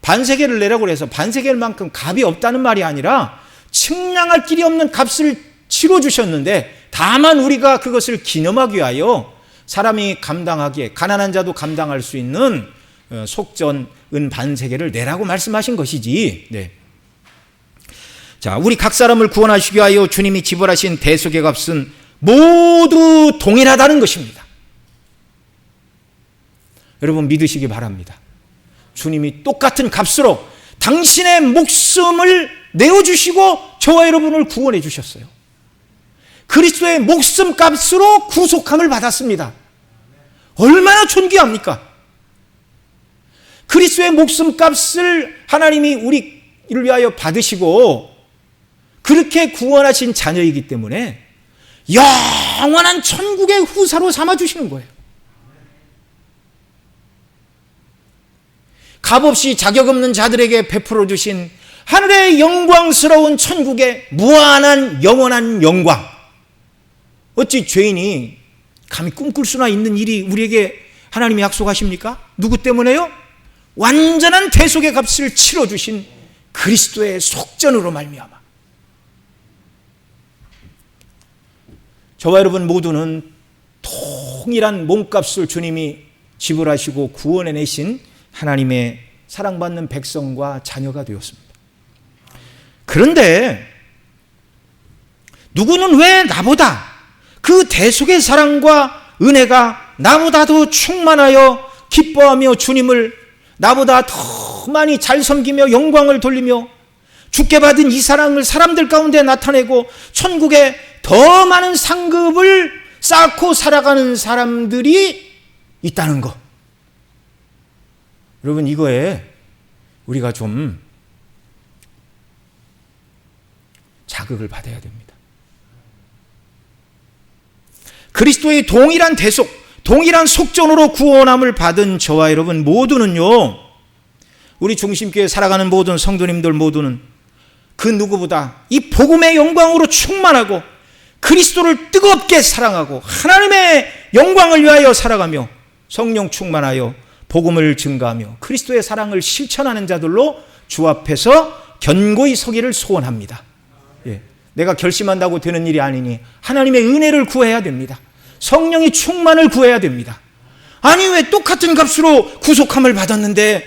A: 반세겔을 내라고 해서 반세겔만큼 값이 없다는 말이 아니라 측량할 길이 없는 값을 치러주셨는데 다만 우리가 그것을 기념하기 위하여 사람이 감당하기에 가난한 자도 감당할 수 있는 속전 은 반세겔을 내라고 말씀하신 것이지. 네. 자, 우리 각 사람을 구원하시기 위하여 주님이 지불하신 대속의 값은 모두 동일하다는 것입니다. 여러분 믿으시기 바랍니다. 주님이 똑같은 값으로 당신의 목숨을 내어주시고 저와 여러분을 구원해 주셨어요. 그리스도의 목숨값으로 구속함을 받았습니다. 얼마나 존귀합니까? 그리스도의 목숨값을 하나님이 우리를 위하여 받으시고 그렇게 구원하신 자녀이기 때문에 영원한 천국의 후사로 삼아주시는 거예요. 값없이 자격 없는 자들에게 베풀어 주신 하늘의 영광스러운 천국의 무한한 영원한 영광. 어찌 죄인이 감히 꿈꿀 수나 있는 일이 우리에게 하나님이 약속하십니까? 누구 때문에요? 완전한 대속의 값을 치러주신 그리스도의 속전으로 말미암아 저와 여러분 모두는 동일한 몸값을 주님이 지불하시고 구원해내신 하나님의 사랑받는 백성과 자녀가 되었습니다. 그런데 누구는 왜 나보다 그 대속의 사랑과 은혜가 나보다 더 충만하여 기뻐하며 주님을 나보다 더 많이 잘 섬기며 영광을 돌리며 주께 받은 이 사랑을 사람들 가운데 나타내고 천국에 더 많은 상급을 쌓고 살아가는 사람들이 있다는 것. 여러분 이거에 우리가 좀 자극을 받아야 됩니다. 그리스도의 동일한 대속, 동일한 속전으로 구원함을 받은 저와 여러분 모두는요, 우리 중심교회 살아가는 모든 성도님들 모두는 그 누구보다 이 복음의 영광으로 충만하고 그리스도를 뜨겁게 사랑하고 하나님의 영광을 위하여 살아가며 성령 충만하여 복음을 증가하며 그리스도의 사랑을 실천하는 자들로 주 앞에서 견고히 서기를 소원합니다. 예, 내가 결심한다고 되는 일이 아니니 하나님의 은혜를 구해야 됩니다. 성령이 충만을 구해야 됩니다. 아니 왜 똑같은 값으로 구속함을 받았는데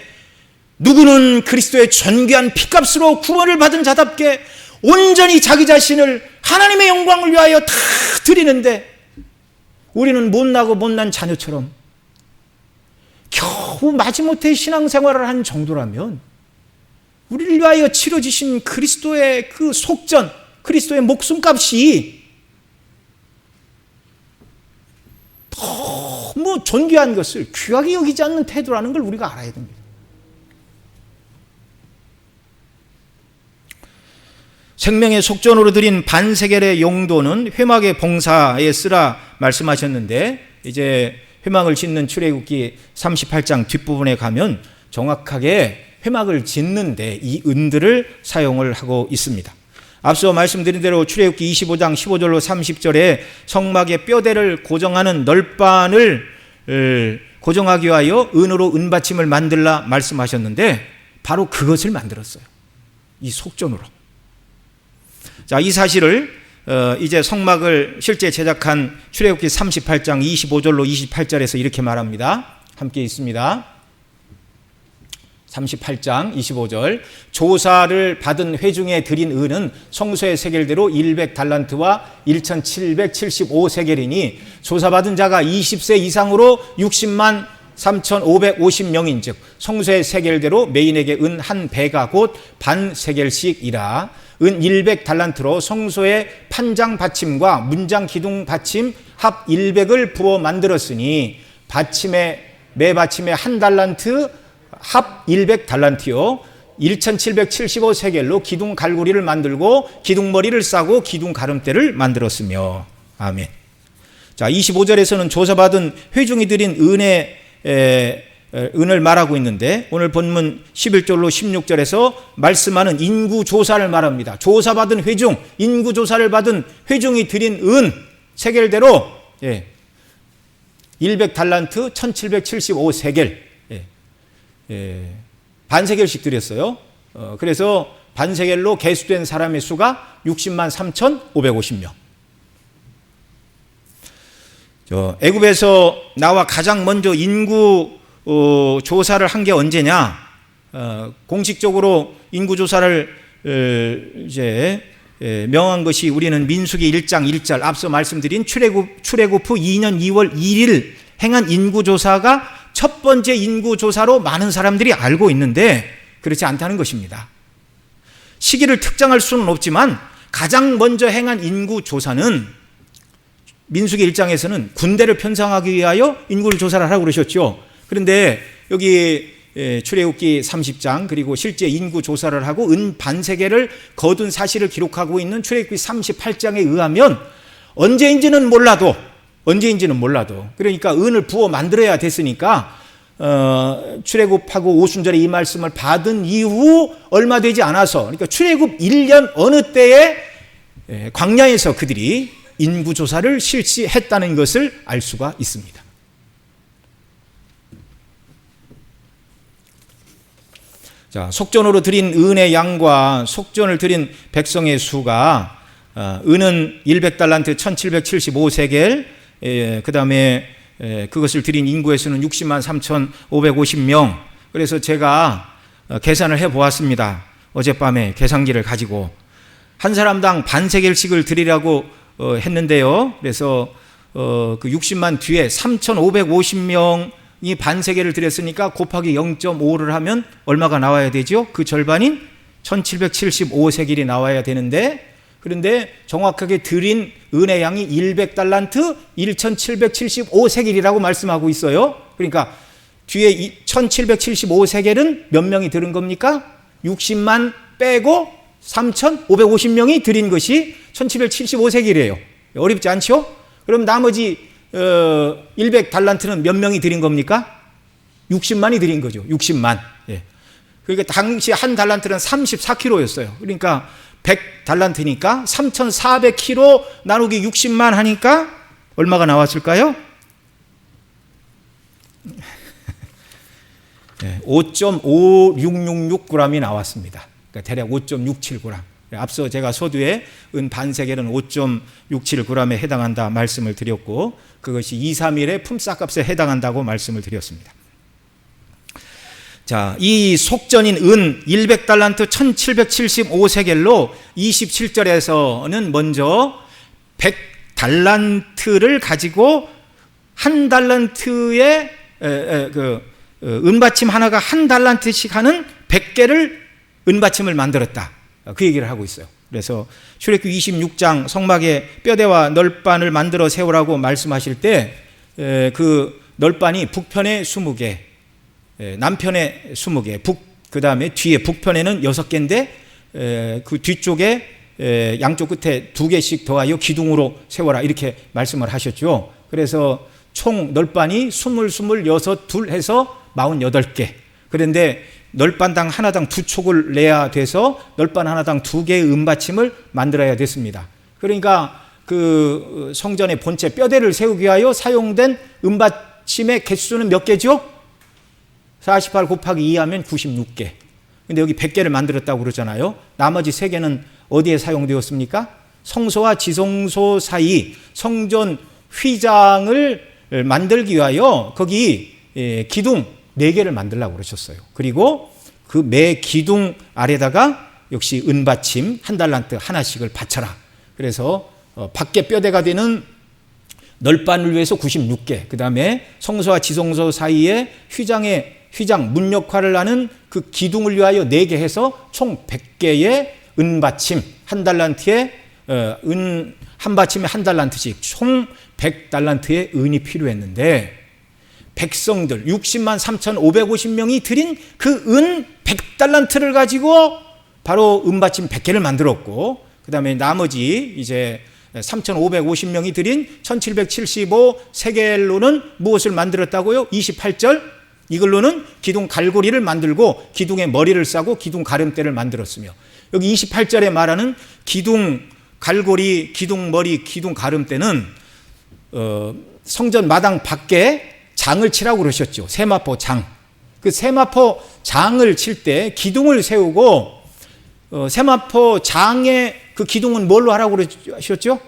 A: 누구는 그리스도의 존귀한 피값으로 구원을 받은 자답게 온전히 자기 자신을 하나님의 영광을 위하여 다 드리는데 우리는 못나고 못난 자녀처럼 겨우 마지못해 신앙생활을 한 정도라면 우리를 위하여 치러지신 그리스도의 그 속전, 그리스도의 목숨값이 너무 존귀한 것을 귀하게 여기지 않는 태도라는 걸 우리가 알아야 됩니다. 생명의 속전으로 드린 반세겔의 용도는 회막의 봉사에 쓰라 말씀하셨는데 이제 회막을 짓는 출애굽기 38장 뒷부분에 가면 정확하게 회막을 짓는데 이 은들을 사용을 하고 있습니다. 앞서 말씀드린 대로 출애굽기 25장 15절로 30절에 성막의 뼈대를 고정하는 널판을 고정하기 위하여 은으로 은받침을 만들라 말씀하셨는데 바로 그것을 만들었어요. 이 속전으로. 자, 이 사실을 이제 성막을 실제 제작한 출애굽기 38장 25절로 28절에서 이렇게 말합니다. 함께 있습니다. 38장 25절 조사를 받은 회중에 드린 은은 성소의 세겔대로 100달란트와 1775세겔이니 조사받은 자가 20세 이상으로 60만 3,550명인 즉 성소의 세겔대로 메인에게 은 한 배가 곧 반 세겔씩이라. 은 100달란트로 성소의 판장 받침과 문장 기둥 받침 합 100을 부어 만들었으니 매 받침에 한 달란트 합 100달란트요 1775세겔로 기둥 갈고리를 만들고 기둥머리를 싸고 기둥 가름대를 만들었으며. 아멘. 자, 25절에서는 조사받은 회중이 드린 은을 말하고 있는데 오늘 본문 11절로 16절에서 말씀하는 인구조사를 말합니다. 조사받은 회중, 인구조사를 받은 회중이 드린 은 세겔대로 100달란트 1775세겔 반세겔씩 드렸어요. 그래서 반세겔로 계수된 사람의 수가 60만 3,550명. 애굽에서 나와 가장 먼저 인구 조사를 한 게 언제냐? 공식적으로 인구 조사를 이제 명한 것이 우리는 민수기 1장 1절 앞서 말씀드린 출애굽 후 2년 2월 1일 행한 인구 조사가 첫 번째 인구 조사로 많은 사람들이 알고 있는데 그렇지 않다는 것입니다. 시기를 특정할 수는 없지만 가장 먼저 행한 인구 조사는 민수기 1장에서는 군대를 편성하기 위하여 인구를 조사를 하라고 그러셨죠. 그런데 여기 출애굽기 30장 그리고 실제 인구 조사를 하고 은 반세겔을 거둔 사실을 기록하고 있는 출애굽기 38장에 의하면 언제인지는 몰라도 그러니까 은을 부어 만들어야 됐으니까 출애굽하고 오순절에 이 말씀을 받은 이후 얼마 되지 않아서 그러니까 출애굽 1년 어느 때에 광야에서 그들이 인구조사를 실시했다는 것을 알 수가 있습니다. 자, 속전으로 드린 은의 양과 속전을 드린 백성의 수가 은은 100달란트 1775세겔 그 다음에 그것을 드린 인구의 수는 60만 3,550명. 그래서 제가 계산을 해보았습니다. 어젯밤에 계산기를 가지고 한 사람당 반세겔씩을 드리라고 했는데요. 그래서 그 60만 뒤에 3,550명이 반세겔을 드렸으니까 곱하기 0.5를 하면 얼마가 나와야 되죠? 그 절반인 1775세겔이 나와야 되는데 그런데 정확하게 드린 은의 양이 100달란트 1775세겔이라고 말씀하고 있어요. 그러니까 뒤에 1775세겔은 몇 명이 들은 겁니까? 60만 빼고 3,550명이 드린 것이 1775세겔이에요. 어렵지 않죠? 그럼 나머지 100달란트는 몇 명이 드린 겁니까? 60만이 드린 거죠. 60만. 예. 그러니까 당시 한 달란트는 34kg였어요. 그러니까 100달란트니까 3,400kg 나누기 60만 하니까 얼마가 나왔을까요? 5.5666g이 나왔습니다. 그러니까 대략 5.67g. 앞서 제가 서두에 은 반세겔은 5.67g에 해당한다 말씀을 드렸고 그것이 2, 3일의 품삯값에 해당한다고 말씀을 드렸습니다. 자, 이 속전인 은 100달란트 1775세겔로 27절에서는 먼저 100달란트를 가지고 한 달란트의 은받침 하나가 한 달란트씩 하는 100개를 은받침을 만들었다. 그 얘기를 하고 있어요. 그래서 출애굽기 26장 성막에 뼈대와 널반을 만들어 세우라고 말씀하실 때 그 널반이 북편에 20개, 남편에 20개, 그 다음에 뒤에 북편에는 6개인데 그 뒤쪽에 양쪽 끝에 2개씩 더하여 기둥으로 세워라 이렇게 말씀을 하셨죠. 그래서 총 널반이 26, 둘 해서 48개. 그런데 널반당 하나당 2촉을 내야 돼서 널반 하나당 2개의 은받침을 만들어야 됐습니다. 그러니까 그 성전의 본체 뼈대를 세우기 위하여 사용된 은받침의 개수는 몇 개죠? 48 곱하기 2 하면 96개. 근데 여기 100개를 만들었다고 그러잖아요. 나머지 3개는 어디에 사용되었습니까? 성소와 지성소 사이 성전 휘장을 만들기 위하여 거기 기둥 4개를 만들려고 그러셨어요. 그리고 그 매 기둥 아래다가 역시 은받침 한 달란트 하나씩을 바쳐라. 그래서 밖에 뼈대가 되는 널판을 위해서 96개, 그 다음에 성소와 지성소 사이에 휘장 문 역할을 하는 그 기둥을 위하여 4개 해서 총 100개의 은받침 한 달란트에 한 받침에 한 달란트씩 총 100달란트의 은이 필요했는데 백성들 60만 3,550명이 드린 그 은 100달란트를 가지고 바로 은받침 100개를 만들었고, 그 다음에 나머지 이제 3,550명이 드린 1775 세겔로는 무엇을 만들었다고요? 28절 이걸로는 기둥 갈고리를 만들고 기둥에 머리를 싸고 기둥 가름대를 만들었으며, 여기 28절에 말하는 기둥 갈고리, 기둥 머리, 기둥 가름대는 성전 마당 밖에 장을 치라고 그러셨죠. 세마포 장. 그 세마포 장을 칠 때 기둥을 세우고 세마포 장의 그 기둥은 뭘로 하라고 그러셨죠?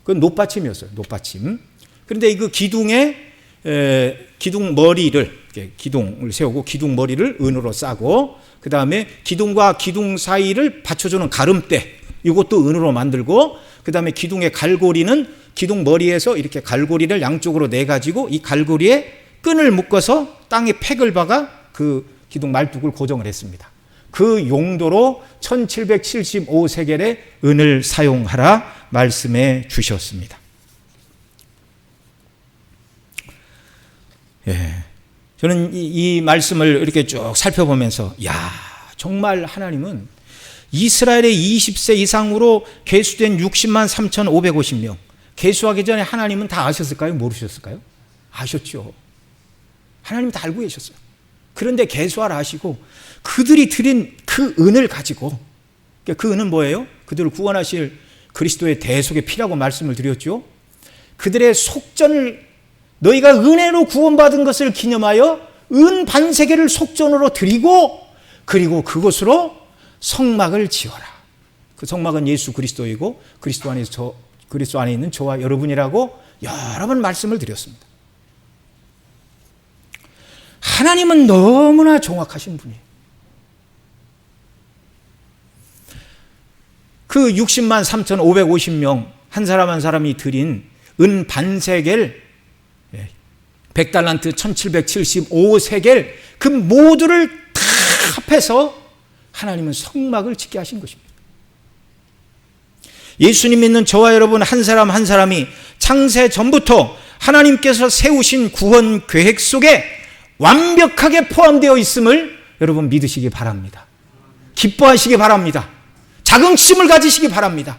A: 그건 놋받침이었어요. 놋받침. 그런데 그 기둥에 기둥 머리를 기둥을 세우고 기둥 머리를 은으로 싸고, 그 다음에 기둥과 기둥 사이를 받쳐주는 가름대 이것도 은으로 만들고, 그 다음에 기둥의 갈고리는 기둥 머리에서 이렇게 갈고리를 양쪽으로 내가지고 이 갈고리에 끈을 묶어서 땅에 팩을 박아 그 기둥 말뚝을 고정을 했습니다. 그 용도로 1775세겔의 은을 사용하라 말씀해 주셨습니다. 예, 저는 이 말씀을 이렇게 쭉 살펴보면서 정말 하나님은 이스라엘의 20세 이상으로 계수된 60만 3,550명 계수하기 전에 하나님은 다 아셨을까요? 모르셨을까요? 아셨죠. 하나님 다 알고 계셨어요. 그런데 계수하라 하시고 그들이 드린 그 은을 가지고, 그 은은 뭐예요? 그들을 구원하실 그리스도의 대속의 피라고 말씀을 드렸죠. 그들의 속전을 너희가 은혜로 구원받은 것을 기념하여 은 반세계를 속전으로 드리고, 그리고 그것으로 성막을 지어라. 그 성막은 예수 그리스도이고 그리스도 안에 있는 저와 여러분이라고 여러 번 말씀을 드렸습니다. 하나님은 너무나 정확하신 분이에요. 그 60만 3,550명 한 사람 한 사람이 드린 은 반세겔 100달란트 1775세겔 그 모두를 다 합해서 하나님은 성막을 짓게 하신 것입니다. 예수님 믿는 저와 여러분 한 사람 한 사람이 창세 전부터 하나님께서 세우신 구원 계획 속에 완벽하게 포함되어 있음을 여러분 믿으시기 바랍니다. 기뻐하시기 바랍니다. 자긍심을 가지시기 바랍니다.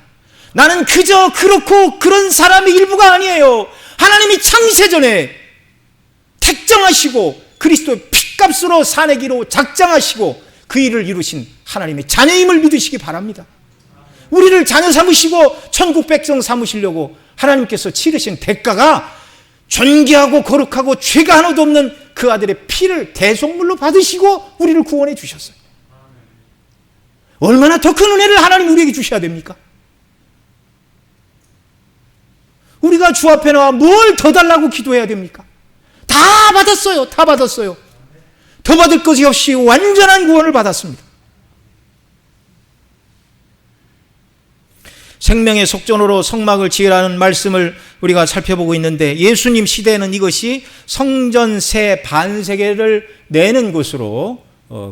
A: 나는 그저 그렇고 그런 사람의 일부가 아니에요. 하나님이 창세전에 택정하시고 그리스도의 피값으로 사내기로 작정하시고 그 일을 이루신 하나님의 자녀임을 믿으시기 바랍니다. 우리를 자녀 삼으시고 천국 백성 삼으시려고 하나님께서 치르신 대가가 존귀하고 거룩하고 죄가 하나도 없는 그 아들의 피를 대속물로 받으시고 우리를 구원해 주셨어요. 얼마나 더 큰 은혜를 하나님 우리에게 주셔야 됩니까? 우리가 주 앞에 나와 뭘 더 달라고 기도해야 됩니까? 다 받았어요. 다 받았어요. 더 받을 것이 없이 완전한 구원을 받았습니다. 생명의 속전으로 성막을 지으라는 말씀을 우리가 살펴보고 있는데, 예수님 시대에는 이것이 성전 세 반세계를 내는 것으로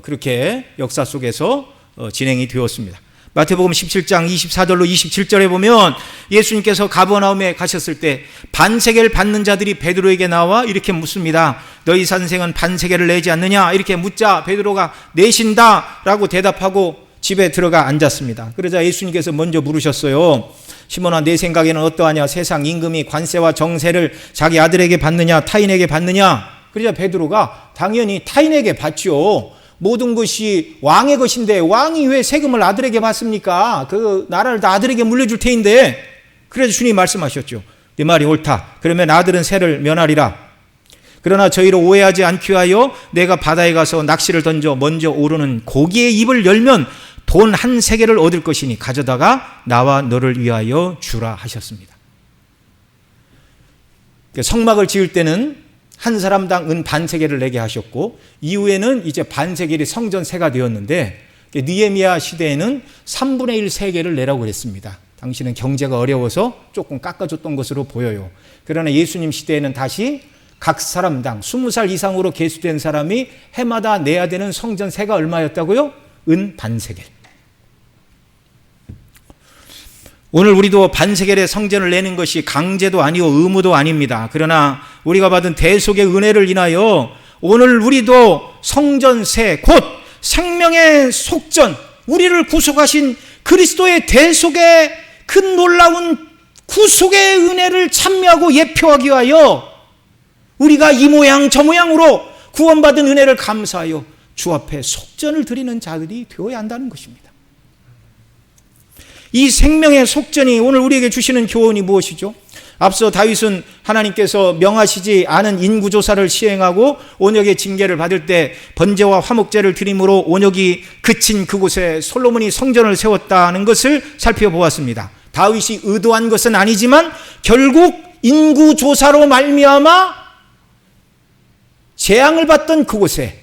A: 그렇게 역사 속에서 진행이 되었습니다. 마태복음 17장 24절로 27절에 보면 예수님께서 가버나움에 가셨을 때 반세계를 받는 자들이 베드로에게 나와 이렇게 묻습니다. 너희 선생은 반세계를 내지 않느냐? 이렇게 묻자 베드로가 내신다라고 대답하고 집에 들어가 앉았습니다. 그러자 예수님께서 먼저 물으셨어요. 시몬아, 내 생각에는 어떠하냐? 세상 임금이 관세와 정세를 자기 아들에게 받느냐 타인에게 받느냐? 그러자 베드로가 당연히 타인에게 받죠. 모든 것이 왕의 것인데 왕이 왜 세금을 아들에게 받습니까? 그 나라를 다 아들에게 물려줄 테인데. 그래서 주님이 말씀하셨죠. 네 말이 옳다. 그러면 아들은 세를 면하리라. 그러나 저희를 오해하지 않기 위하여 내가 바다에 가서 낚시를 던져 먼저 오르는 고기의 입을 열면 돈 한 세겔을 얻을 것이니 가져다가 나와 너를 위하여 주라 하셨습니다. 성막을 지을 때는 한 사람당 은 반세겔을 내게 하셨고, 이후에는 이제 반세겔이 성전세가 되었는데, 느헤미야 시대에는 3분의 1 세겔을 내라고 그랬습니다. 당시는 경제가 어려워서 조금 깎아줬던 것으로 보여요. 그러나 예수님 시대에는 다시 각 사람당 20살 이상으로 계수된 사람이 해마다 내야 되는 성전세가 얼마였다고요? 은 반세겔. 오늘 우리도 반세겔의 성전을 내는 것이 강제도 아니고 의무도 아닙니다. 그러나 우리가 받은 대속의 은혜를 인하여 오늘 우리도 성전세, 곧 생명의 속전, 우리를 구속하신 그리스도의 대속의 그 놀라운 구속의 은혜를 참여하고 예표하기 위하여 우리가 이 모양 저 모양으로 구원받은 은혜를 감사하여 주 앞에 속전을 드리는 자들이 되어야 한다는 것입니다. 이 생명의 속전이 오늘 우리에게 주시는 교훈이 무엇이죠? 앞서 다윗은 하나님께서 명하시지 않은 인구조사를 시행하고 온역의 징계를 받을 때 번제와 화목제를 드림으로 온역이 그친 그곳에 솔로몬이 성전을 세웠다는 것을 살펴보았습니다. 다윗이 의도한 것은 아니지만 결국 인구조사로 말미암아 재앙을 받던 그곳에,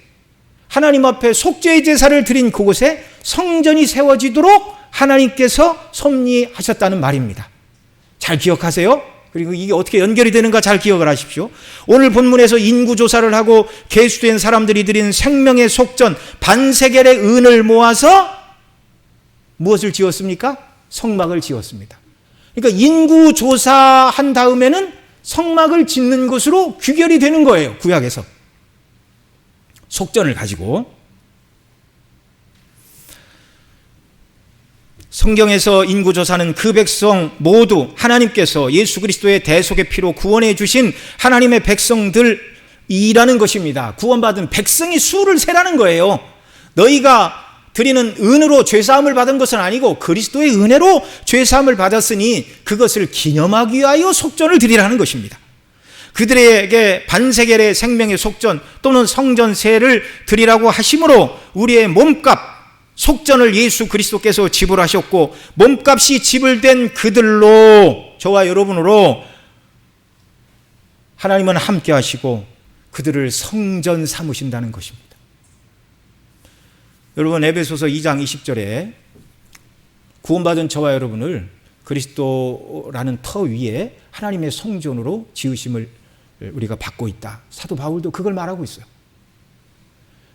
A: 하나님 앞에 속죄의 제사를 드린 그곳에 성전이 세워지도록 하나님께서 섭리하셨다는 말입니다. 잘 기억하세요? 그리고 이게 어떻게 연결이 되는가 잘 기억을 하십시오. 오늘 본문에서 인구조사를 하고 계수된 사람들이 드린 생명의 속전 반세겔의 은을 모아서 무엇을 지었습니까? 성막을 지었습니다. 그러니까 인구조사한 다음에는 성막을 짓는 것으로 귀결이 되는 거예요. 구약에서 속전을 가지고. 성경에서 인구조사는 그 백성 모두 하나님께서 예수 그리스도의 대속의 피로 구원해 주신 하나님의 백성들이라는 것입니다. 구원받은 백성이 수를 세라는 거예요. 너희가 드리는 은으로 죄사함을 받은 것은 아니고 그리스도의 은혜로 죄사함을 받았으니 그것을 기념하기 위하여 속전을 드리라는 것입니다. 그들에게 반세겔의 생명의 속전 또는 성전세를 드리라고 하심으로 우리의 몸값 속전을 예수 그리스도께서 지불하셨고 몸값이 지불된 그들로, 저와 여러분으로 하나님은 함께 하시고 그들을 성전 삼으신다는 것입니다. 여러분, 에베소서 2장 20절에 구원받은 저와 여러분을 그리스도라는 터 위에 하나님의 성전으로 지으심을 우리가 받고 있다. 사도 바울도 그걸 말하고 있어요.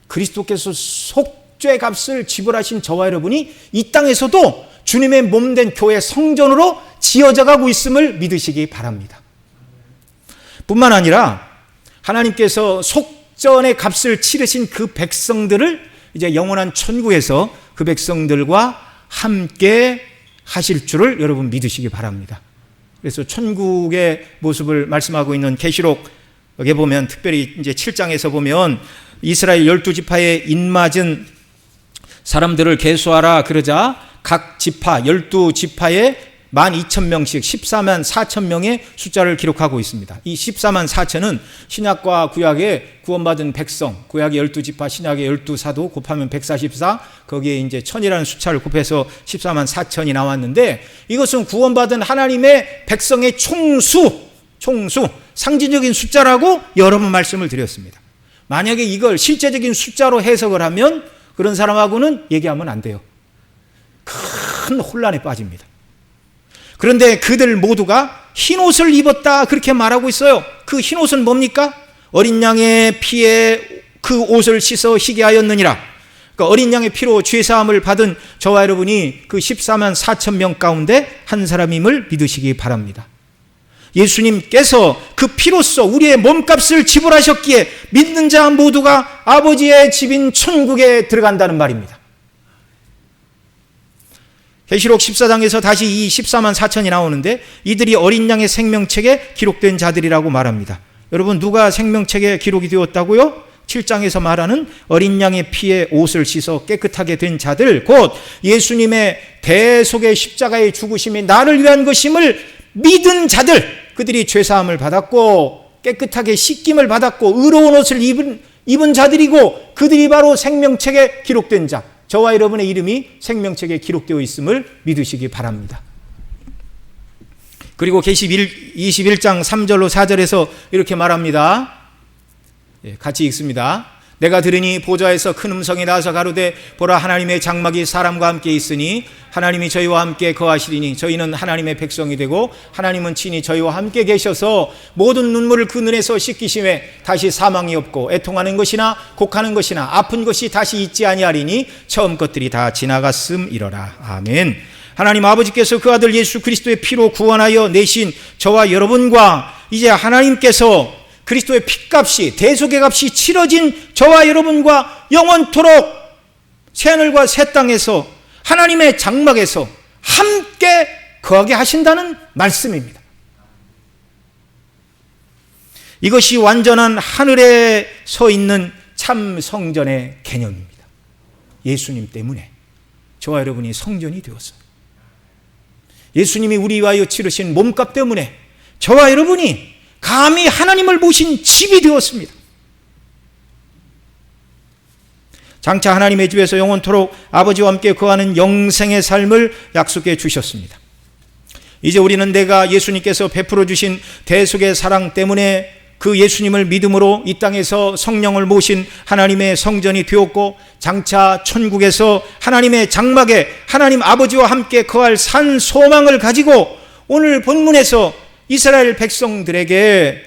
A: 그리스도께서 속죄 값을 지불하신 저와 여러분이 이 땅에서도 주님의 몸된 교회 성전으로 지어져 가고 있음을 믿으시기 바랍니다. 뿐만 아니라 하나님께서 속전의 값을 치르신 그 백성들을 이제 영원한 천국에서 그 백성들과 함께 하실 줄을 여러분 믿으시기 바랍니다. 그래서 천국의 모습을 말씀하고 있는 계시록에 보면, 특별히 이제 7장에서 보면 이스라엘 12지파에 인맞은 사람들을 계수하라 그러자 각 지파 12지파에 12,000명씩 14만 4천 명의 숫자를 기록하고 있습니다. 이 14만 4천은 신약과 구약의 구원받은 백성, 구약의 12지파, 신약의 12사도 곱하면 144, 거기에 이제 1000이라는 숫자를 곱해서 14만 4천이 나왔는데, 이것은 구원받은 하나님의 백성의 총수, 상징적인 숫자라고 여러 번 말씀을 드렸습니다. 만약에 이걸 실제적인 숫자로 해석을 하면 그런 사람하고는 얘기하면 안 돼요. 큰 혼란에 빠집니다. 그런데 그들 모두가 흰옷을 입었다 그렇게 말하고 있어요. 그 흰옷은 뭡니까? 어린 양의 피에 그 옷을 씻어 희게 하였느니라. 그러니까 어린 양의 피로 죄사함을 받은 저와 여러분이 그 14만 4천 명 가운데 한 사람임을 믿으시기 바랍니다. 예수님께서 그 피로써 우리의 몸값을 지불하셨기에 믿는 자 모두가 아버지의 집인 천국에 들어간다는 말입니다. 계시록 14장에서 다시 이 14만 4천이 나오는데 이들이 어린 양의 생명책에 기록된 자들이라고 말합니다. 여러분, 누가 생명책에 기록이 되었다고요? 7장에서 말하는 어린 양의 피에 옷을 씻어 깨끗하게 된 자들, 곧 예수님의 대속의 십자가의 죽으심이 나를 위한 것임을 믿은 자들, 그들이 죄사함을 받았고 깨끗하게 씻김을 받았고 의로운 옷을 입은 자들이고 그들이 바로 생명책에 기록된 자, 저와 여러분의 이름이 생명책에 기록되어 있음을 믿으시기 바랍니다. 그리고 계시 21장 3절로 4절에서 이렇게 말합니다. 같이 읽습니다. 내가 들으니 보좌에서 큰 음성이 나서 가로되 보라 하나님의 장막이 사람과 함께 있으니 하나님이 저희와 함께 거하시리니 저희는 하나님의 백성이 되고 하나님은 친히 저희와 함께 계셔서 모든 눈물을 그 눈에서 씻기심에 다시 사망이 없고 애통하는 것이나 곡하는 것이나 아픈 것이 다시 있지 아니하리니 처음 것들이 다 지나갔음이러라. 아멘. 하나님 아버지께서 그 아들 예수 그리스도의 피로 구원하여 내신 저와 여러분과 이제 하나님께서 그리스도의 핏값이 대속의 값이 치러진 저와 여러분과 영원토록 새하늘과 새 땅에서 하나님의 장막에서 함께 거하게 하신다는 말씀입니다. 이것이 완전한 하늘에 서 있는 참 성전의 개념입니다. 예수님 때문에 저와 여러분이 성전이 되었어요. 예수님이 우리 위하여 치르신 몸값 때문에 저와 여러분이 감히 하나님을 모신 집이 되었습니다. 장차 하나님의 집에서 영원토록 아버지와 함께 거하는 영생의 삶을 약속해 주셨습니다. 이제 우리는 내가 예수님께서 베풀어 주신 대속의 사랑 때문에 그 예수님을 믿음으로 이 땅에서 성령을 모신 하나님의 성전이 되었고 장차 천국에서 하나님의 장막에 하나님 아버지와 함께 거할 산 소망을 가지고 오늘 본문에서 이스라엘 백성들에게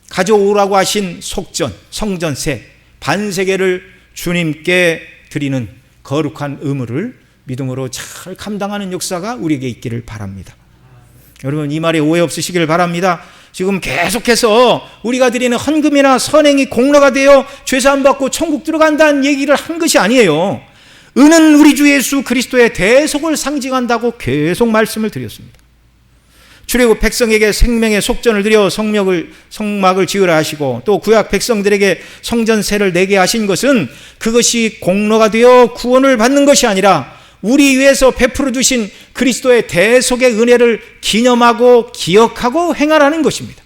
A: 가져오라고 하신 속전, 성전세, 반세계를 주님께 드리는 거룩한 의무를 믿음으로 잘 감당하는 역사가 우리에게 있기를 바랍니다. 여러분 이 말에 오해 없으시길 바랍니다. 지금 계속해서 우리가 드리는 헌금이나 선행이 공로가 되어 죄사함 받고 천국 들어간다는 얘기를 한 것이 아니에요. 은은 우리 주 예수 그리스도의 대속을 상징한다고 계속 말씀을 드렸습니다. 출애굽 백성에게 생명의 속전을 드려 성막을 지으라 하시고 또 구약 백성들에게 성전세를 내게 하신 것은 그것이 공로가 되어 구원을 받는 것이 아니라 우리 위해서 베풀어 주신 그리스도의 대속의 은혜를 기념하고 기억하고 행하라는 것입니다.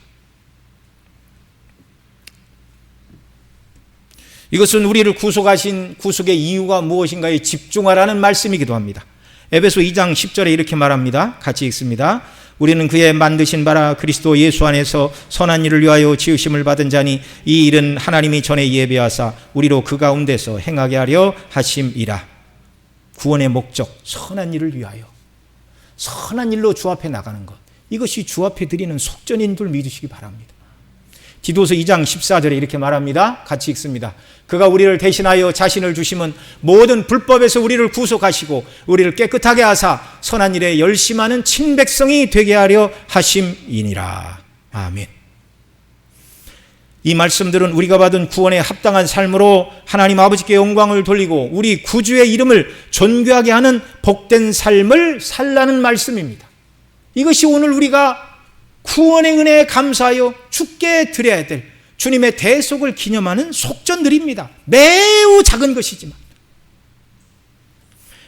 A: 이것은 우리를 구속하신 구속의 이유가 무엇인가에 집중하라는 말씀이기도 합니다. 에베소 2장 10절에 이렇게 말합니다. 같이 읽습니다. 우리는 그의 만드신 바라 그리스도 예수 안에서 선한 일을 위하여 지으심을 받은 자니 이 일은 하나님이 전에 예비하사 우리로 그 가운데서 행하게 하려 하심이라. 구원의 목적, 선한 일을 위하여 선한 일로 주 앞에 나가는 것, 이것이 주 앞에 드리는 속전인 줄 믿으시기 바랍니다. 디도서 2장 14절에 이렇게 말합니다. 같이 읽습니다. 그가 우리를 대신하여 자신을 주심은 모든 불법에서 우리를 구속하시고 우리를 깨끗하게 하사 선한 일에 열심하는 친백성이 되게 하려 하심이니라. 아멘. 이 말씀들은 우리가 받은 구원에 합당한 삶으로 하나님 아버지께 영광을 돌리고 우리 구주의 이름을 존귀하게 하는 복된 삶을 살라는 말씀입니다. 이것이 오늘 우리가 구원의 은혜에 감사하여 주께 드려야 될 주님의 대속을 기념하는 속전들입니다. 매우 작은 것이지만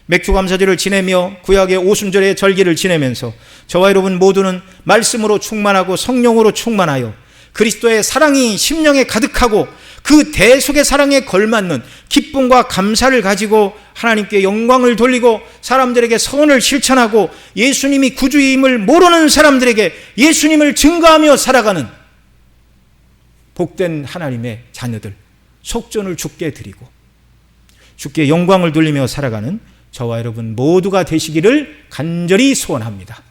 A: 맥주감사절을 지내며 구약의 오순절의 절기를 지내면서 저와 여러분 모두는 말씀으로 충만하고 성령으로 충만하여 그리스도의 사랑이 심령에 가득하고 그 대속의 사랑에 걸맞는 기쁨과 감사를 가지고 하나님께 영광을 돌리고 사람들에게 선을 실천하고 예수님이 구주임을 모르는 사람들에게 예수님을 증거하며 살아가는 복된 하나님의 자녀들, 속전을 주께 드리고 주께 영광을 돌리며 살아가는 저와 여러분 모두가 되시기를 간절히 소원합니다.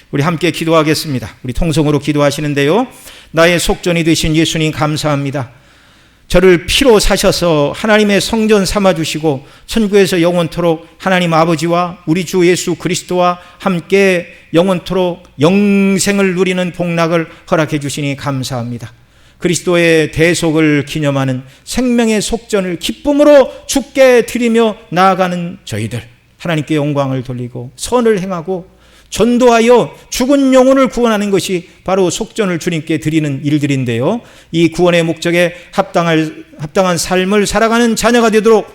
A: 우리 함께 기도하겠습니다. 우리 통성으로 기도하시는데요. 나의 속전이 되신 예수님 감사합니다. 저를 피로 사셔서 하나님의 성전 삼아주시고 천국에서 영원토록 하나님 아버지와 우리 주 예수 그리스도와 함께 영원토록 영생을 누리는 복락을 허락해 주시니 감사합니다. 그리스도의 대속을 기념하는 생명의 속전을 기쁨으로 주께 드리며 나아가는 저희들, 하나님께 영광을 돌리고 선을 행하고 전도하여 죽은 영혼을 구원하는 것이 바로 속전을 주님께 드리는 일들인데요. 이 구원의 목적에 합당한 삶을 살아가는 자녀가 되도록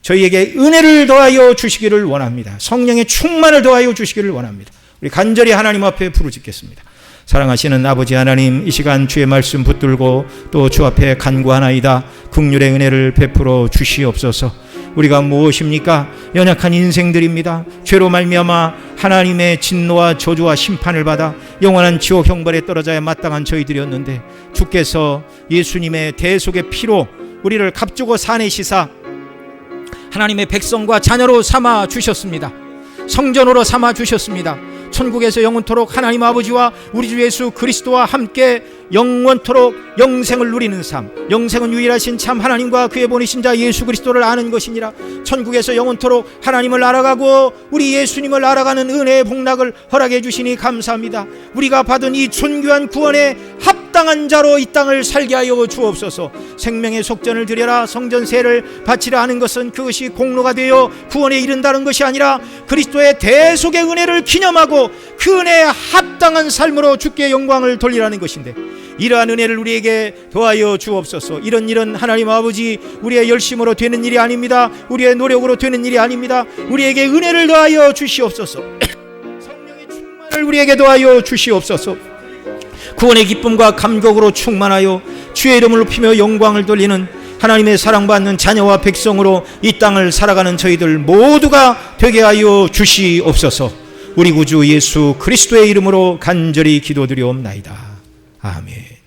A: 저희에게 은혜를 더하여 주시기를 원합니다. 성령의 충만을 더하여 주시기를 원합니다. 우리 간절히 하나님 앞에 부르짖겠습니다. 사랑하시는 아버지 하나님, 이 시간 주의 말씀 붙들고 또 주 앞에 간구하나이다. 긍휼의 은혜를 베풀어 주시옵소서. 우리가 무엇입니까? 연약한 인생들입니다. 죄로 말미암아 하나님의 진노와 저주와 심판을 받아 영원한 지옥 형벌에 떨어져야 마땅한 저희들이었는데, 주께서 예수님의 대속의 피로 우리를 값주고 사내시사 하나님의 백성과 자녀로 삼아 주셨습니다. 성전으로 삼아 주셨습니다. 천국에서 영원토록 하나님 아버지와 우리 주 예수 그리스도와 함께 영원토록 영생을 누리는 삶, 영생은 유일하신 참 하나님과 그의 보내신 자 예수 그리스도를 아는 것이니라. 천국에서 영원토록 하나님을 알아가고 우리 예수님을 알아가는 은혜의 복락을 허락해 주시니 감사합니다. 우리가 받은 이 존귀한 구원에 합당한 자로 이 땅을 살게 하여 주옵소서. 생명의 속전을 드려라, 성전세를 바치라 하는 것은 그것이 공로가 되어 구원에 이른다는 것이 아니라 그리스도의 대속의 은혜를 기념하고 그 은혜에 합당한 삶으로 주께 영광을 돌리라는 것인데, 이러한 은혜를 우리에게 도와여 주옵소서. 이런 일은 하나님 아버지 우리의 열심으로 되는 일이 아닙니다. 우리의 노력으로 되는 일이 아닙니다. 우리에게 은혜를 도와여 주시옵소서. 성령의 충만을 우리에게 도와여 주시옵소서. 구원의 기쁨과 감격으로 충만하여 주의 이름을 높이며 영광을 돌리는 하나님의 사랑받는 자녀와 백성으로 이 땅을 살아가는 저희들 모두가 되게 하여 주시옵소서. 우리 구주 예수 그리스도의 이름으로 간절히 기도드리옵나이다. 아멘.